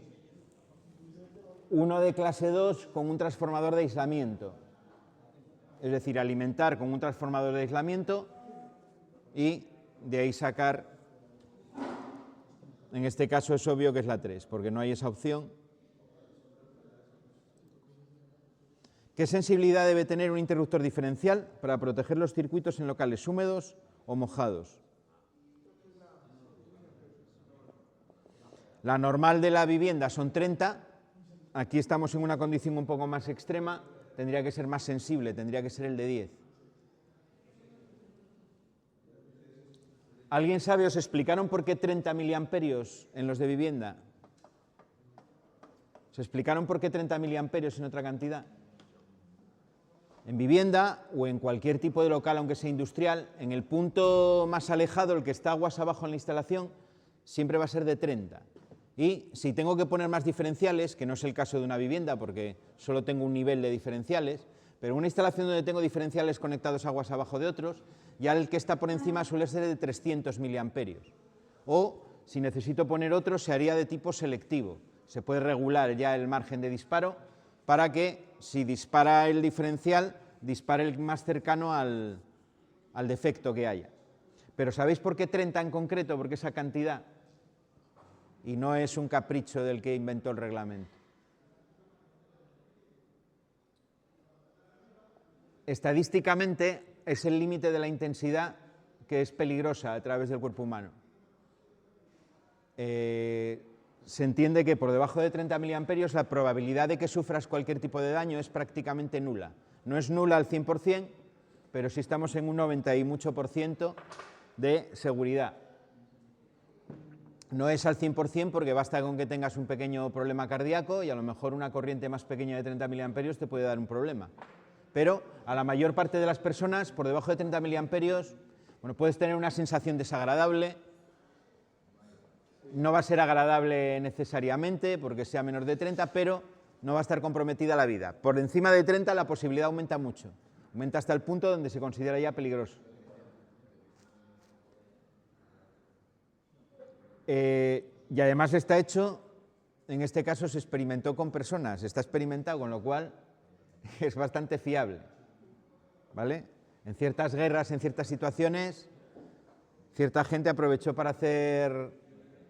uno de clase 2 con un transformador de aislamiento. Es decir, alimentar con un transformador de aislamiento y de ahí sacar, en este caso es obvio que es la 3, porque no hay esa opción. ¿Qué sensibilidad debe tener un interruptor diferencial para proteger los circuitos en locales húmedos o mojados? La normal de la vivienda son 30, aquí estamos en una condición un poco más extrema, tendría que ser más sensible, tendría que ser el de 10. ¿Alguien sabe, os explicaron por qué 30 miliamperios en los de vivienda? ¿Se explicaron por qué 30 miliamperios en otra cantidad? En vivienda o en cualquier tipo de local, aunque sea industrial, en el punto más alejado, el que está aguas abajo en la instalación, siempre va a ser de 30. Y si tengo que poner más diferenciales, que no es el caso de una vivienda porque solo tengo un nivel de diferenciales, pero en una instalación donde tengo diferenciales conectados aguas abajo de otros, ya el que está por encima suele ser de 300 miliamperios. O si necesito poner otro, se haría de tipo selectivo. Se puede regular ya el margen de disparo para que si dispara el diferencial dispare el más cercano al defecto que haya. Pero ¿sabéis por qué 30 en concreto? Porque esa cantidad, y no es un capricho del que inventó el reglamento. Estadísticamente es el límite de la intensidad que es peligrosa a través del cuerpo humano. Se entiende que por debajo de 30 miliamperios la probabilidad de que sufras cualquier tipo de daño es prácticamente nula. No es nula al 100%, pero sí estamos en un 90 y mucho por ciento de seguridad. No es al 100% porque basta con que tengas un pequeño problema cardíaco y a lo mejor una corriente más pequeña de 30 miliamperios te puede dar un problema. Pero a la mayor parte de las personas, por debajo de 30 miliamperios, bueno, puedes tener una sensación desagradable. No va a ser agradable necesariamente porque sea menor de 30, pero no va a estar comprometida la vida. Por encima de 30 la posibilidad aumenta mucho. Aumenta hasta el punto donde se considera ya peligroso. Y además está hecho, en este caso se experimentó con personas, está experimentado, con lo cual es bastante fiable, ¿vale? En ciertas guerras, en ciertas situaciones, cierta gente aprovechó para hacer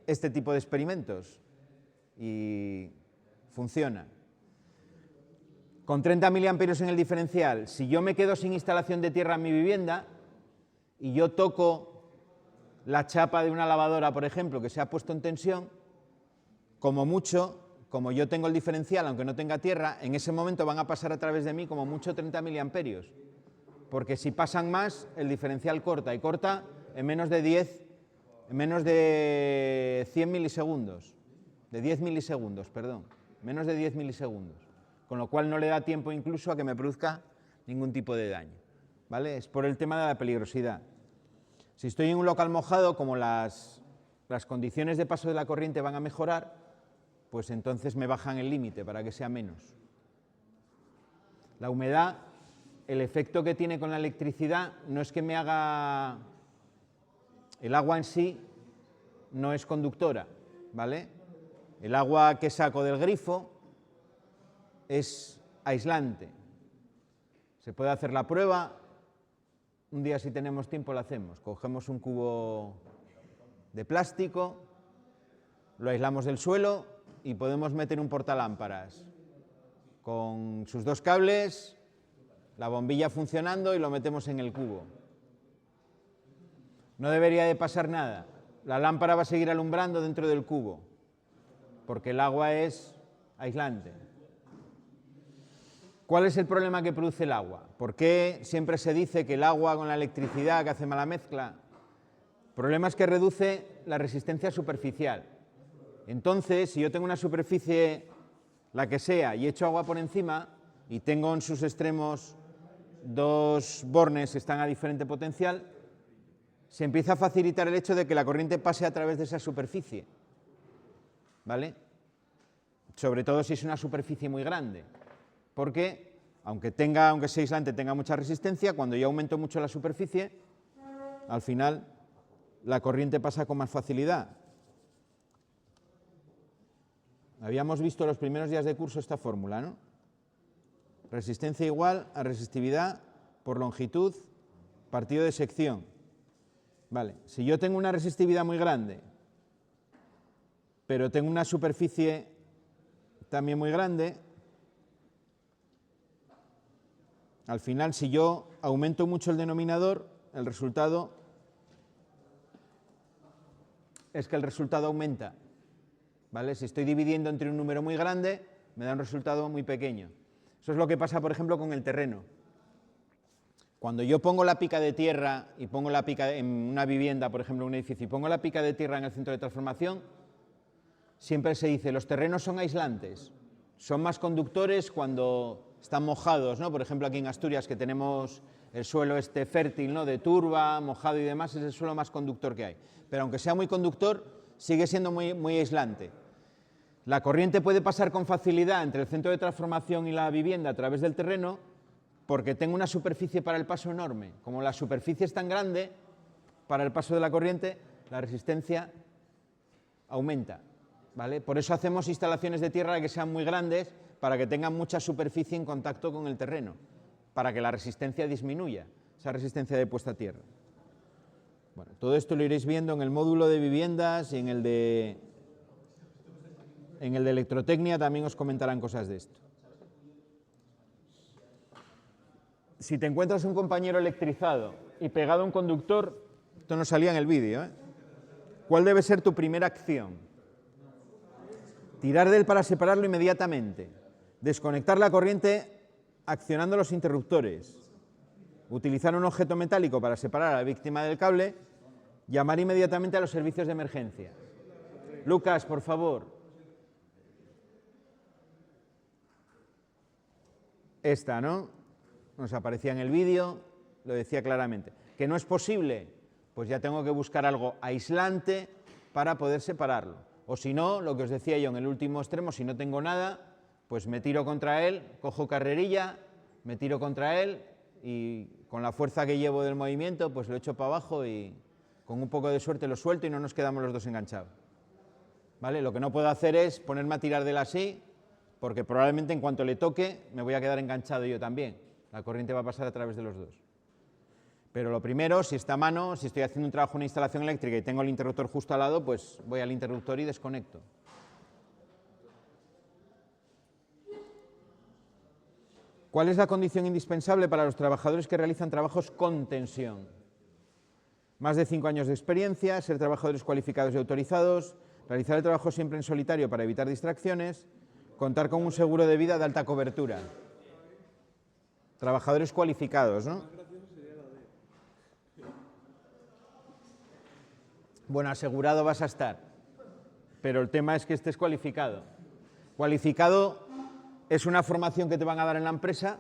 este tipo de experimentos y funciona. Con 30 miliamperios en el diferencial, si yo me quedo sin instalación de tierra en mi vivienda y yo toco la chapa de una lavadora, por ejemplo, que se ha puesto en tensión, como mucho, como yo tengo el diferencial, aunque no tenga tierra, en ese momento van a pasar a través de mí como mucho 30 miliamperios, porque si pasan más, el diferencial corta, y corta en menos de 100 milisegundos, de 10 milisegundos, perdón, menos de 10 milisegundos, con lo cual no le da tiempo incluso a que me produzca ningún tipo de daño, ¿vale? Es por el tema de la peligrosidad. Si estoy en un local mojado, como las condiciones de paso de la corriente van a mejorar, pues entonces me bajan el límite para que sea menos. La humedad, el efecto que tiene con la electricidad no es que me haga... El agua en sí no es conductora, ¿vale? El agua que saco del grifo es aislante. Se puede hacer la prueba, un día si tenemos tiempo la hacemos. Cogemos un cubo de plástico, lo aislamos del suelo y podemos meter un portalámparas con sus dos cables, la bombilla funcionando y lo metemos en el cubo. No debería de pasar nada. La lámpara va a seguir alumbrando dentro del cubo, porque el agua es aislante. ¿Cuál es el problema que produce el agua? ¿Por qué siempre se dice que el agua con la electricidad que hace mala mezcla? El problema es que reduce la resistencia superficial. Entonces, si yo tengo una superficie, la que sea, y echo agua por encima, y tengo en sus extremos dos bornes que están a diferente potencial, se empieza a facilitar el hecho de que la corriente pase a través de esa superficie, ¿vale? Sobre todo si es una superficie muy grande, porque aunque sea aislante, tenga mucha resistencia, cuando yo aumento mucho la superficie, al final la corriente pasa con más facilidad. Habíamos visto los primeros días de curso esta fórmula, ¿no? Resistencia igual a resistividad por longitud partido de sección. Vale, si yo tengo una resistividad muy grande, pero tengo una superficie también muy grande, al final, si yo aumento mucho el denominador, el resultado es que el resultado aumenta, ¿vale? Si estoy dividiendo entre un número muy grande, me da un resultado muy pequeño. Eso es lo que pasa, por ejemplo, con el terreno. Cuando yo pongo la pica de tierra y pongo la pica en una vivienda, por ejemplo, en un edificio, y pongo la pica de tierra en el centro de transformación, siempre se dice, los terrenos son aislantes, son más conductores cuando están mojados, ¿no? Por ejemplo, aquí en Asturias, que tenemos el suelo fértil, ¿no? De turba, mojado y demás, es el suelo más conductor que hay. Pero aunque sea muy conductor, sigue siendo muy aislante. La corriente puede pasar con facilidad entre el centro de transformación y la vivienda a través del terreno, porque tengo una superficie para el paso enorme. Como la superficie es tan grande para el paso de la corriente, la resistencia aumenta, ¿vale? Por eso hacemos instalaciones de tierra que sean muy grandes, para que tengan mucha superficie en contacto con el terreno, para que la resistencia disminuya, esa resistencia de puesta a tierra. Bueno, todo esto lo iréis viendo en el módulo de viviendas y en el de electrotecnia también os comentarán cosas de esto. Si te encuentras un compañero electrizado y pegado a un conductor, esto no salía en el vídeo, ¿cuál debe ser tu primera acción? Tirar de él para separarlo inmediatamente, desconectar la corriente accionando los interruptores, utilizar un objeto metálico para separar a la víctima del cable, llamar inmediatamente a los servicios de emergencia. Lucas, por favor. Esta, ¿no? Nos aparecía en el vídeo, lo decía claramente. ¿Que no es posible? Pues ya tengo que buscar algo aislante para poder separarlo. O si no, lo que os decía yo en el último extremo, si no tengo nada, pues me tiro contra él, cojo carrerilla, me tiro contra él y con la fuerza que llevo del movimiento, pues lo echo para abajo y con un poco de suerte lo suelto y no nos quedamos los dos enganchados. ¿Vale? Lo que no puedo hacer es ponerme a tirar de él así, porque probablemente en cuanto le toque me voy a quedar enganchado yo también. La corriente va a pasar a través de los dos. Pero lo primero, si está a mano, si estoy haciendo un trabajo en una instalación eléctrica y tengo el interruptor justo al lado, pues voy al interruptor y desconecto. ¿Cuál es la condición indispensable para los trabajadores que realizan trabajos con tensión? Más de 5 años de experiencia, ser trabajadores cualificados y autorizados, realizar el trabajo siempre en solitario para evitar distracciones, contar con un seguro de vida de alta cobertura. Trabajadores cualificados, ¿no? Bueno, asegurado vas a estar, pero el tema es que estés cualificado. Cualificado es una formación que te van a dar en la empresa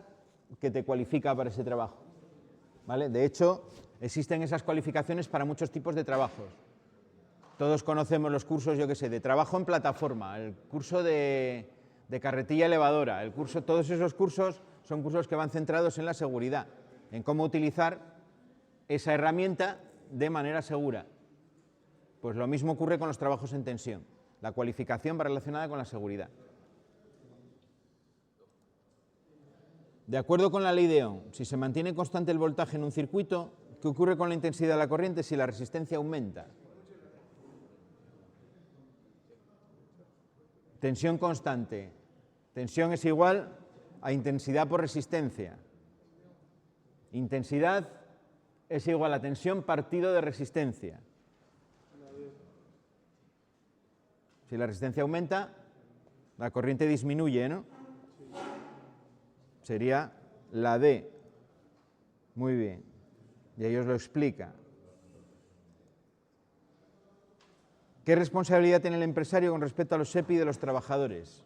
que te cualifica para ese trabajo, ¿vale? De hecho, existen esas cualificaciones para muchos tipos de trabajos. Todos conocemos los cursos, yo qué sé, de trabajo en plataforma, el curso de carretilla elevadora, el curso, todos esos cursos son cursos que van centrados en la seguridad, en cómo utilizar esa herramienta de manera segura. Pues lo mismo ocurre con los trabajos en tensión. La cualificación va relacionada con la seguridad. De acuerdo con la ley de Ohm, si se mantiene constante el voltaje en un circuito, ¿qué ocurre con la intensidad de la corriente si la resistencia aumenta? Tensión constante. Tensión es igual a intensidad por resistencia. Intensidad es igual a tensión partido de resistencia. Si la resistencia aumenta, la corriente disminuye, ¿no? Sería la D. Muy bien. Y ahí os lo explica. ¿Qué responsabilidad tiene el empresario con respecto a los EPI de los trabajadores?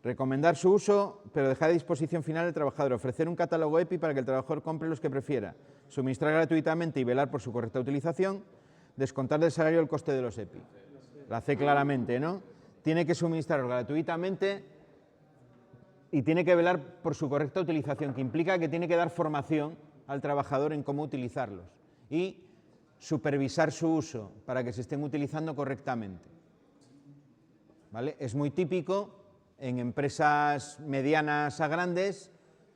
Recomendar su uso, pero dejar a disposición final del trabajador. Ofrecer un catálogo EPI para que el trabajador compre los que prefiera. Suministrar gratuitamente y velar por su correcta utilización. Descontar del salario el coste de los EPI. La C claramente, ¿no? Tiene que suministrarlos gratuitamente y tiene que velar por su correcta utilización, que implica que tiene que dar formación al trabajador en cómo utilizarlos y supervisar su uso para que se estén utilizando correctamente. ¿Vale? Es muy típico en empresas medianas a grandes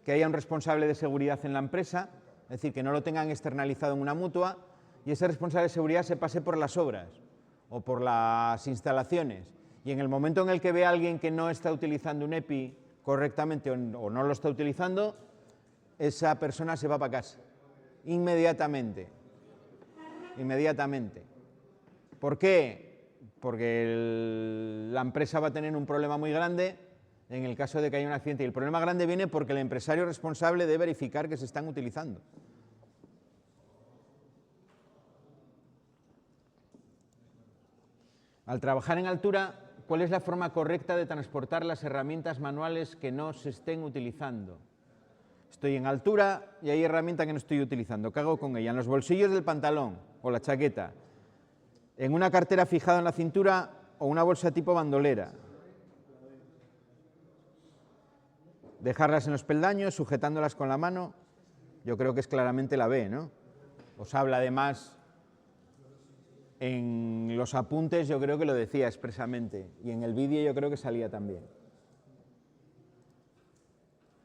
que haya un responsable de seguridad en la empresa, es decir, que no lo tengan externalizado en una mutua y ese responsable de seguridad se pase por las obras o por las instalaciones y en el momento en el que ve a alguien que no está utilizando un EPI correctamente o no lo está utilizando, esa persona se va para casa inmediatamente. Inmediatamente. ¿Por qué? Porque la empresa va a tener un problema muy grande en el caso de que haya un accidente. Y el problema grande viene porque el empresario responsable debe verificar que se están utilizando. Al trabajar en altura, ¿cuál es la forma correcta de transportar las herramientas manuales que no se estén utilizando? Estoy en altura y hay herramienta que no estoy utilizando. ¿Qué hago con ella? En los bolsillos del pantalón o la chaqueta, en una cartera fijada en la cintura o una bolsa tipo bandolera. Dejarlas en los peldaños, sujetándolas con la mano. Yo creo que es claramente la B, ¿no? Os habla además en los apuntes, yo creo que lo decía expresamente, y en el vídeo yo creo que salía también.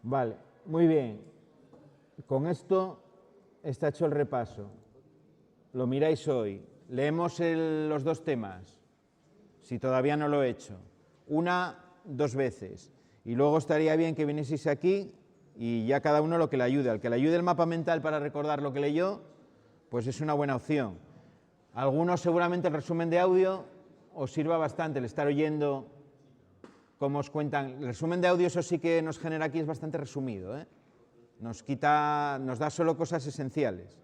Vale. Muy bien. Con esto está hecho el repaso. Lo miráis hoy. Leemos los dos temas, si todavía no lo he hecho. 2 veces. Y luego estaría bien que vinieseis aquí y ya cada uno lo que le ayude. Al que le ayude el mapa mental para recordar lo que leyó, pues es una buena opción. A algunos seguramente el resumen de audio os sirva bastante, el estar oyendo cómo os cuentan. El resumen de audio, eso sí que nos genera aquí, es bastante resumido, ¿eh? Nos da solo cosas esenciales.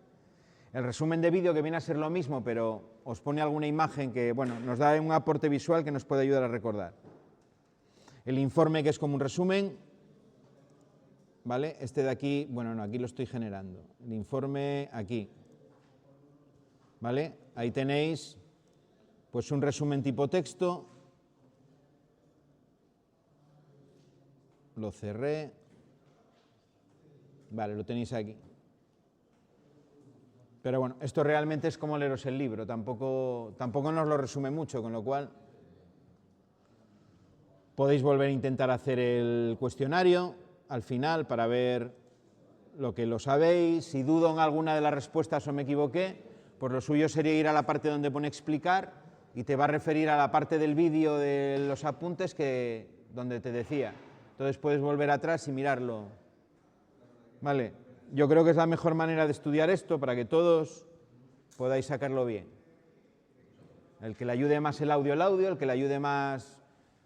El resumen de vídeo, que viene a ser lo mismo, pero os pone alguna imagen que, bueno, nos da un aporte visual que nos puede ayudar a recordar. El informe, que es como un resumen, ¿vale? Este de aquí, bueno, no, aquí lo estoy generando. El informe aquí, ¿vale? Ahí tenéis, pues, un resumen tipo texto. Lo cerré. Vale, lo tenéis aquí. Pero bueno, esto realmente es como leeros el libro, tampoco nos lo resume mucho, con lo cual podéis volver a intentar hacer el cuestionario al final para ver lo que lo sabéis. Si dudo en alguna de las respuestas o me equivoqué, pues lo suyo sería ir a la parte donde pone explicar y te va a referir a la parte del vídeo de los apuntes donde te decía. Entonces puedes volver atrás y mirarlo. Vale, yo creo que es la mejor manera de estudiar esto para que todos podáis sacarlo bien. El que le ayude más el audio, el que le ayude más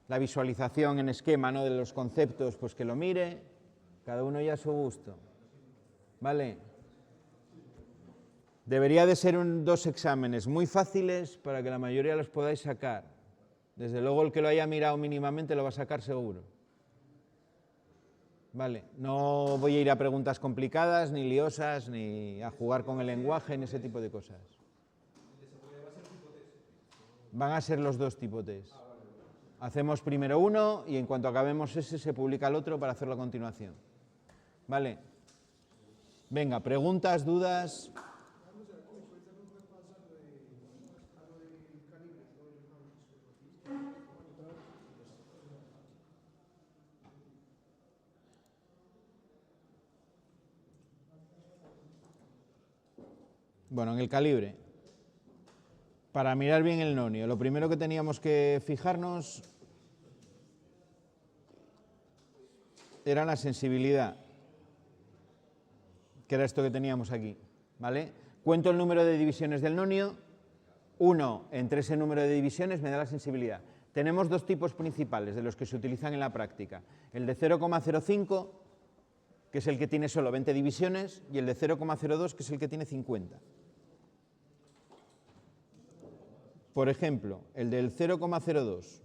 la visualización en esquema, ¿no?, de los conceptos, pues que lo mire, cada uno ya a su gusto. Vale. Debería de ser 2 exámenes muy fáciles para que la mayoría los podáis sacar. Desde luego el que lo haya mirado mínimamente lo va a sacar seguro. Vale, no voy a ir a preguntas complicadas, ni liosas, ni a jugar con el lenguaje, ni ese tipo de cosas. Van a ser los 2 tipos test. Hacemos primero uno y en cuanto acabemos ese se publica el otro para hacerlo a continuación. Vale. Venga, preguntas, dudas. Bueno, en el calibre, para mirar bien el nonio, lo primero que teníamos que fijarnos era la sensibilidad, que era esto que teníamos aquí, ¿vale? Cuento el número de divisiones del nonio, 1 entre ese número de divisiones me da la sensibilidad. Tenemos 2 tipos principales de los que se utilizan en la práctica, el de 0,05, que es el que tiene solo 20 divisiones, y el de 0,02, que es el que tiene 50. Por ejemplo, el del 0,02.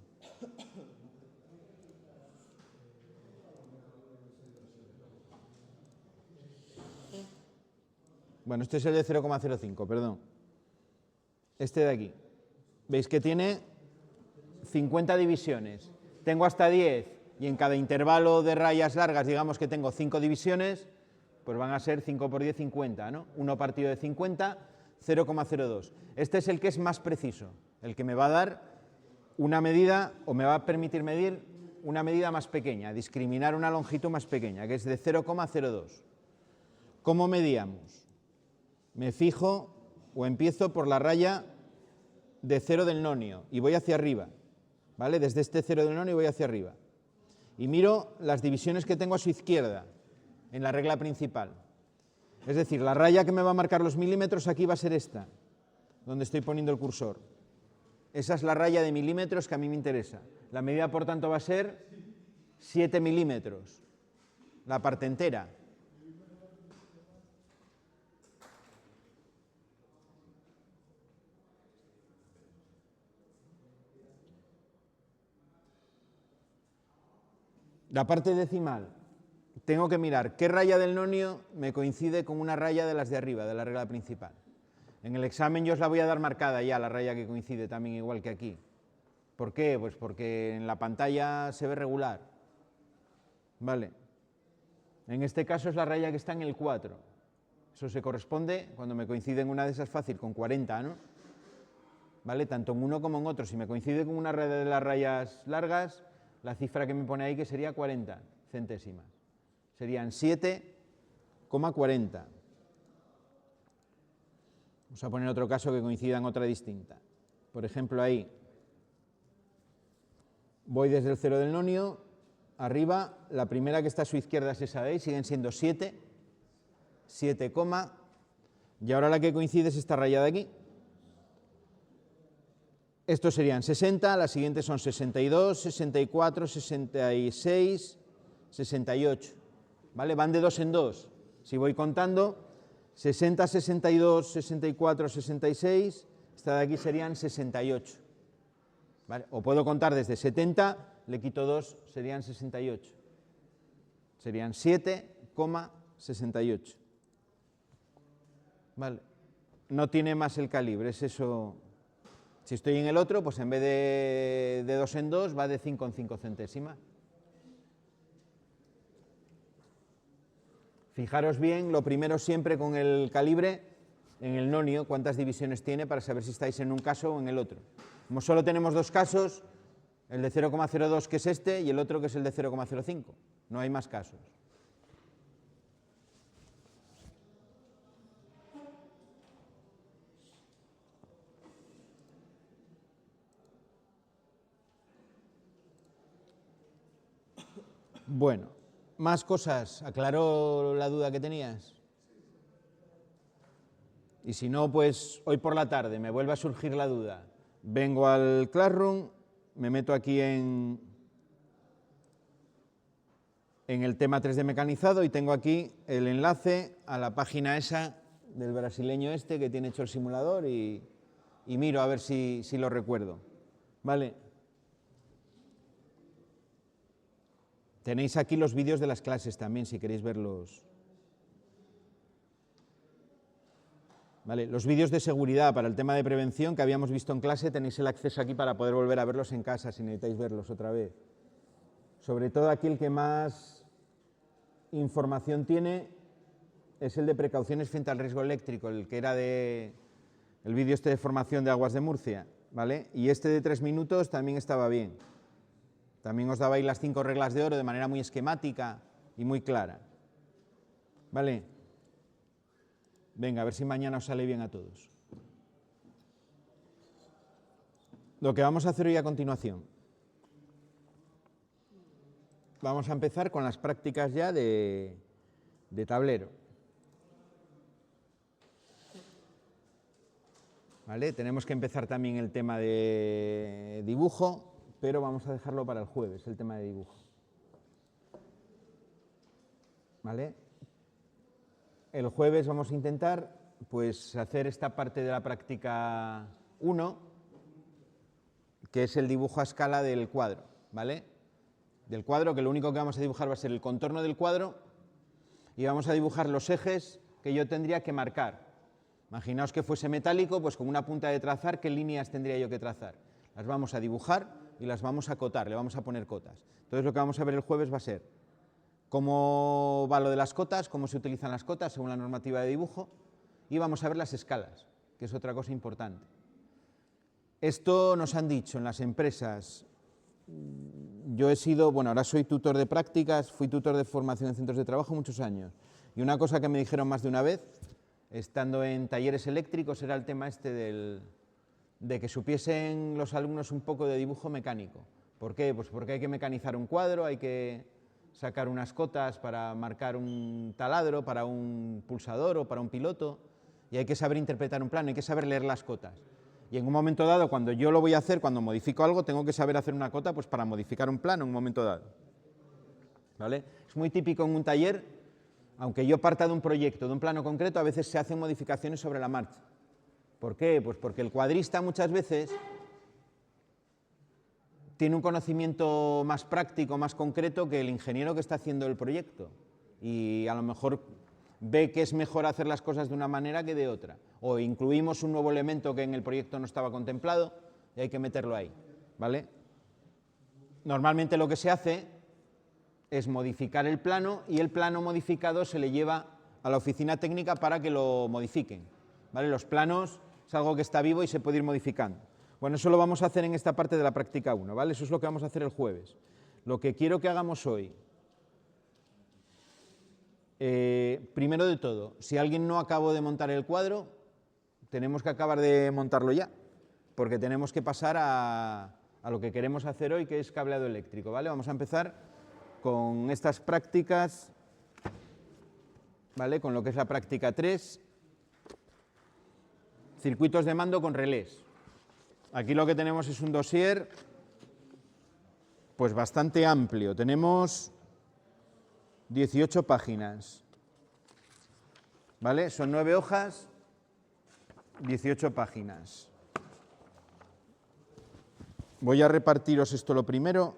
Bueno, este es el de 0,05, perdón. Este de aquí. ¿Veis que tiene 50 divisiones? Tengo hasta 10 y en cada intervalo de rayas largas, digamos que tengo 5 divisiones, pues van a ser 5 por 10, 50, ¿no? 1 partido de 50, 0,02. Este es el que es más preciso, el que me va a dar una medida, o me va a permitir medir una medida más pequeña, discriminar una longitud más pequeña, que es de 0,02. ¿Cómo medíamos? Me fijo o empiezo por la raya de 0 del nonio y voy hacia arriba, ¿vale? Desde este 0 del nonio voy hacia arriba. Y miro las divisiones que tengo a su izquierda, en la regla principal. Es decir, la raya que me va a marcar los milímetros aquí va a ser esta, donde estoy poniendo el cursor. Esa es la raya de milímetros que a mí me interesa. La medida, por tanto, va a ser 7 milímetros, la parte entera. La parte decimal, tengo que mirar qué raya del nonio me coincide con una raya de las de arriba, de la regla principal. En el examen yo os la voy a dar marcada ya, la raya que coincide también igual que aquí. ¿Por qué? Pues porque en la pantalla se ve regular. Vale. En este caso es la raya que está en el 4. Eso se corresponde, cuando me coincide en una de esas fácil, con 40, ¿no? ¿Vale? Tanto en uno como en otro. Si me coincide con una de las rayas largas, la cifra que me pone ahí que sería 40 centésimas. serían 7,40. Vamos a poner otro caso que coincida en otra distinta. Por ejemplo, ahí voy desde el cero del nonio, arriba, la primera que está a su izquierda es esa de ahí, siguen siendo 7, y ahora la que coincide es esta raya de aquí. Estos serían 60, las siguientes son 62, 64, 66, 68. ¿Vale? Van de dos en dos. Si voy contando, 60, 62, 64, 66, esta de aquí serían 68. ¿Vale? O puedo contar desde 70, le quito 2, serían 68. Serían 7,68. ¿Vale? No tiene más el calibre, es eso. Si estoy en el otro, pues en vez de 2 en 2, va de 5 en 5 centésimas. Fijaros bien, lo primero siempre con el calibre, en el nonio, cuántas divisiones tiene para saber si estáis en un caso o en el otro. Como solo tenemos dos casos, el de 0,02 que es este y el otro que es el de 0,05. No hay más casos. Bueno, más cosas. ¿Aclaró la duda que tenías? Y si no, pues hoy por la tarde me vuelve a surgir la duda. Vengo al Classroom, me meto aquí en el tema 3D mecanizado y tengo aquí el enlace a la página esa del brasileño este que tiene hecho el simulador y miro a ver si lo recuerdo. ¿Vale? Tenéis aquí los vídeos de las clases también, si queréis verlos. ¿Vale? Los vídeos de seguridad para el tema de prevención que habíamos visto en clase, tenéis el acceso aquí para poder volver a verlos en casa si necesitáis verlos otra vez. Sobre todo aquí el que más información tiene es el de precauciones frente al riesgo eléctrico, el que era el vídeo este de formación de Aguas de Murcia, ¿vale? Y este de 3 minutos también estaba bien. También os daba ahí las 5 reglas de oro de manera muy esquemática y muy clara. ¿Vale? Venga, a ver si mañana os sale bien a todos. Lo que vamos a hacer hoy a continuación. Vamos a empezar con las prácticas ya de tablero. ¿Vale? Tenemos que empezar también el tema de dibujo, pero vamos a dejarlo para el jueves, el tema de dibujo. ¿Vale? El jueves vamos a intentar pues, hacer esta parte de la práctica 1, que es el dibujo a escala del cuadro, ¿vale? Del cuadro, que lo único que vamos a dibujar va a ser el contorno del cuadro y vamos a dibujar los ejes que yo tendría que marcar. Imaginaos que fuese metálico, pues con una punta de trazar, ¿qué líneas tendría yo que trazar? Las vamos a dibujar y las vamos a acotar, le vamos a poner cotas. Entonces lo que vamos a ver el jueves va a ser cómo va lo de las cotas, cómo se utilizan las cotas según la normativa de dibujo y vamos a ver las escalas, que es otra cosa importante. Esto nos han dicho en las empresas. Yo he sido, bueno, ahora soy tutor de prácticas, fui tutor de formación en centros de trabajo muchos años y una cosa que me dijeron más de una vez, estando en talleres eléctricos, era el tema este de que supiesen los alumnos un poco de dibujo mecánico. ¿Por qué? Pues porque hay que mecanizar un cuadro, hay que sacar unas cotas para marcar un taladro, para un pulsador o para un piloto, y hay que saber interpretar un plano, hay que saber leer las cotas. Y en un momento dado, cuando yo lo voy a hacer, cuando modifico algo, tengo que saber hacer una cota pues, para modificar un plano en un momento dado. ¿Vale? Es muy típico en un taller, aunque yo parta de un proyecto, de un plano concreto, a veces se hacen modificaciones sobre la marcha. ¿Por qué? Pues porque el cuadrista muchas veces tiene un conocimiento más práctico, más concreto que el ingeniero que está haciendo el proyecto. Y a lo mejor ve que es mejor hacer las cosas de una manera que de otra. O incluimos un nuevo elemento que en el proyecto no estaba contemplado y hay que meterlo ahí. ¿Vale? Normalmente lo que se hace es modificar el plano y el plano modificado se le lleva a la oficina técnica para que lo modifiquen. ¿Vale? Los planos es algo que está vivo y se puede ir modificando. Bueno, eso lo vamos a hacer en esta parte de la práctica 1, ¿vale? Eso es lo que vamos a hacer el jueves. Lo que quiero que hagamos hoy Primero de todo, si alguien no acabó de montar el cuadro, tenemos que acabar de montarlo ya, porque tenemos que pasar a lo que queremos hacer hoy, que es cableado eléctrico, ¿vale? Vamos a empezar con estas prácticas, ¿vale? Con lo que es la práctica 3, circuitos de mando con relés. Aquí lo que tenemos es un dossier pues bastante amplio. Tenemos 18 páginas, ¿vale? Son 9 hojas, 18 páginas. Voy a repartiros esto lo primero,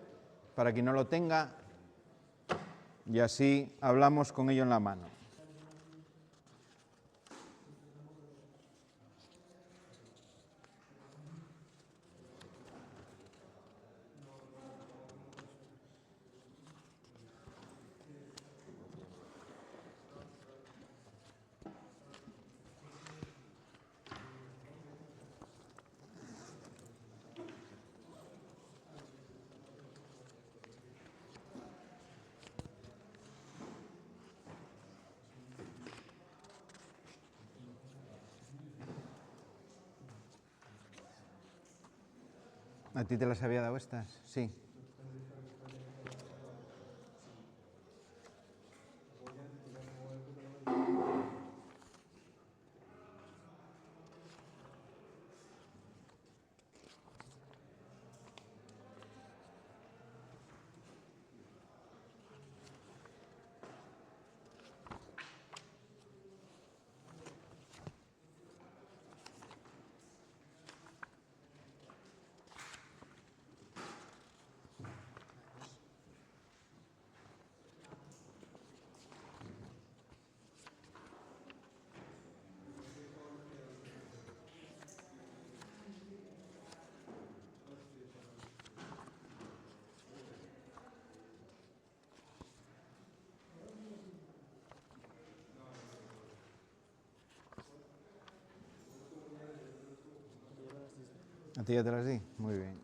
para quien no lo tenga, y así hablamos con ello en la mano. ¿A ti te las había dado estas? Sí. ¿A ti ya te las di? Muy bien.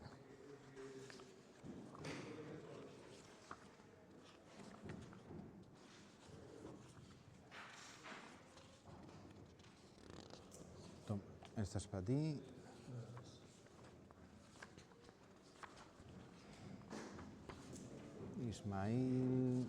Toma, esta es para ti. Ismael.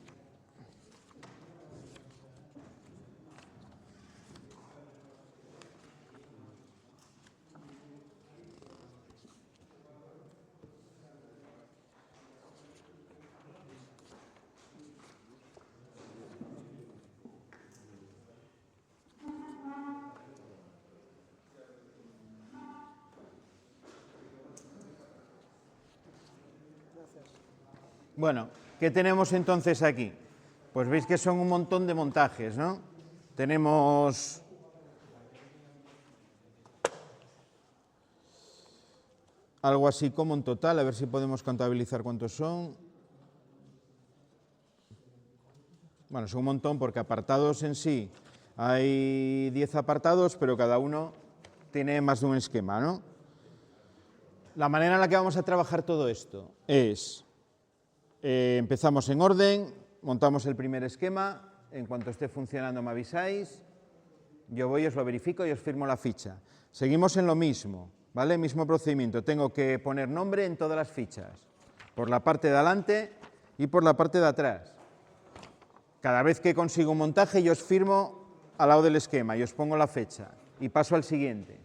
Bueno, ¿qué tenemos entonces aquí? Pues veis que son un montón de montajes, ¿no? Tenemos algo así como en total, a ver si podemos contabilizar cuántos son. Bueno, son un montón porque apartados en sí hay 10 apartados, pero cada uno tiene más de un esquema, ¿no? La manera en la que vamos a trabajar todo esto es, empezamos en orden, montamos el primer esquema, en cuanto esté funcionando me avisáis, yo voy, os lo verifico y os firmo la ficha. Seguimos en lo mismo, ¿vale? Mismo procedimiento, tengo que poner nombre en todas las fichas, por la parte de adelante y por la parte de atrás. Cada vez que consigo un montaje yo os firmo al lado del esquema y os pongo la fecha y paso al siguiente.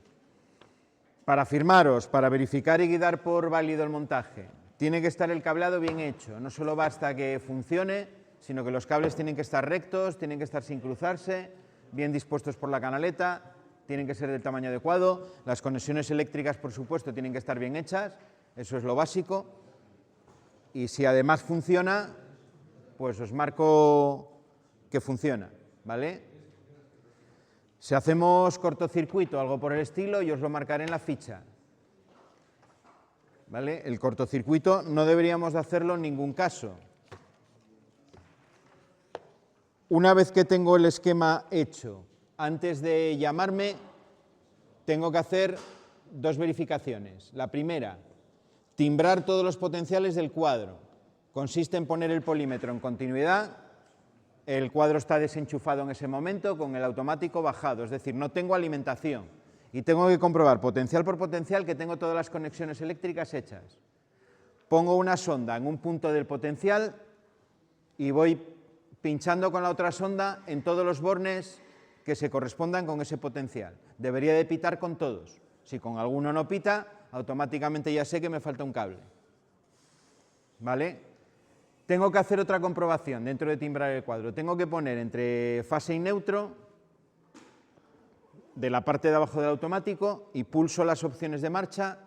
Para firmaros, para verificar y guiar por válido el montaje, tiene que estar el cableado bien hecho. No solo basta que funcione, sino que los cables tienen que estar rectos, tienen que estar sin cruzarse, bien dispuestos por la canaleta, tienen que ser del tamaño adecuado. Las conexiones eléctricas, por supuesto, tienen que estar bien hechas, eso es lo básico. Y si además funciona, pues os marco que funciona, ¿vale? Si hacemos cortocircuito o algo por el estilo, yo os lo marcaré en la ficha, ¿vale? El cortocircuito no deberíamos de hacerlo en ningún caso. Una vez que tengo el esquema hecho, antes de llamarme, tengo que hacer dos verificaciones. La primera, timbrar todos los potenciales del cuadro. Consiste en poner el polímetro en continuidad el cuadro está desenchufado en ese momento con el automático bajado, es decir, no tengo alimentación y tengo que comprobar potencial por potencial que tengo todas las conexiones eléctricas hechas. Pongo una sonda en un punto del potencial y voy pinchando con la otra sonda en todos los bornes que se correspondan con ese potencial. Debería de pitar con todos. Si con alguno no pita, automáticamente ya sé que me falta un cable. ¿Vale? Tengo que hacer otra comprobación dentro de timbrar el cuadro. Tengo que poner entre fase y neutro de la parte de abajo del automático y pulso las opciones de marcha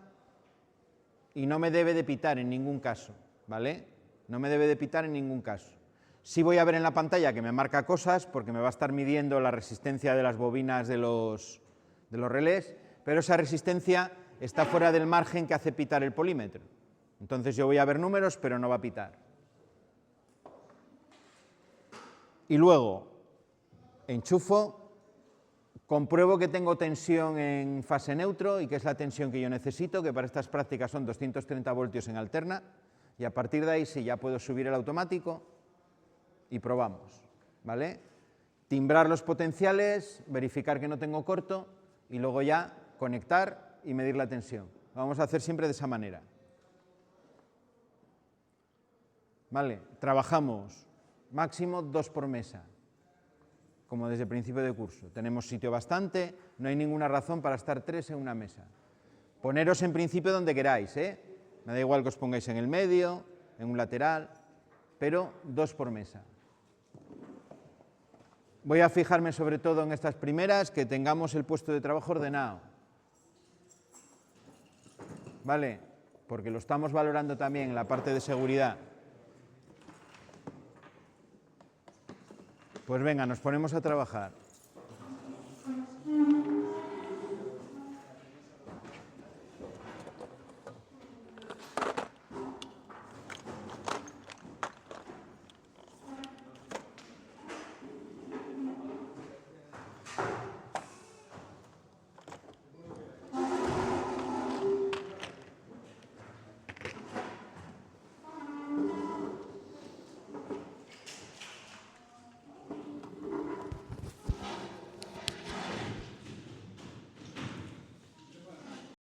y no me debe de pitar en ningún caso. ¿Vale? No me debe de pitar en ningún caso. Sí voy a ver en la pantalla que me marca cosas porque me va a estar midiendo la resistencia de las bobinas de los relés, pero esa resistencia está fuera del margen que hace pitar el polímetro. Entonces yo voy a ver números, pero no va a pitar. Y luego enchufo, compruebo que tengo tensión en fase neutro y que es la tensión que yo necesito, que para estas prácticas son 230 voltios en alterna, y a partir de ahí sí ya puedo subir el automático y probamos, ¿vale? Timbrar los potenciales, verificar que no tengo corto y luego ya conectar y medir la tensión. Lo vamos a hacer siempre de esa manera. ¿Vale? Trabajamos máximo 2 por mesa, como desde el principio de curso. Tenemos sitio bastante, no hay ninguna razón para estar 3 en una mesa. Poneros en principio donde queráis, ¿eh? Me da igual que os pongáis en el medio, en un lateral, pero 2 por mesa. Voy a fijarme sobre todo en estas primeras, que tengamos el puesto de trabajo ordenado. ¿Vale? Porque lo estamos valorando también en la parte de seguridad. Pues venga, nos ponemos a trabajar.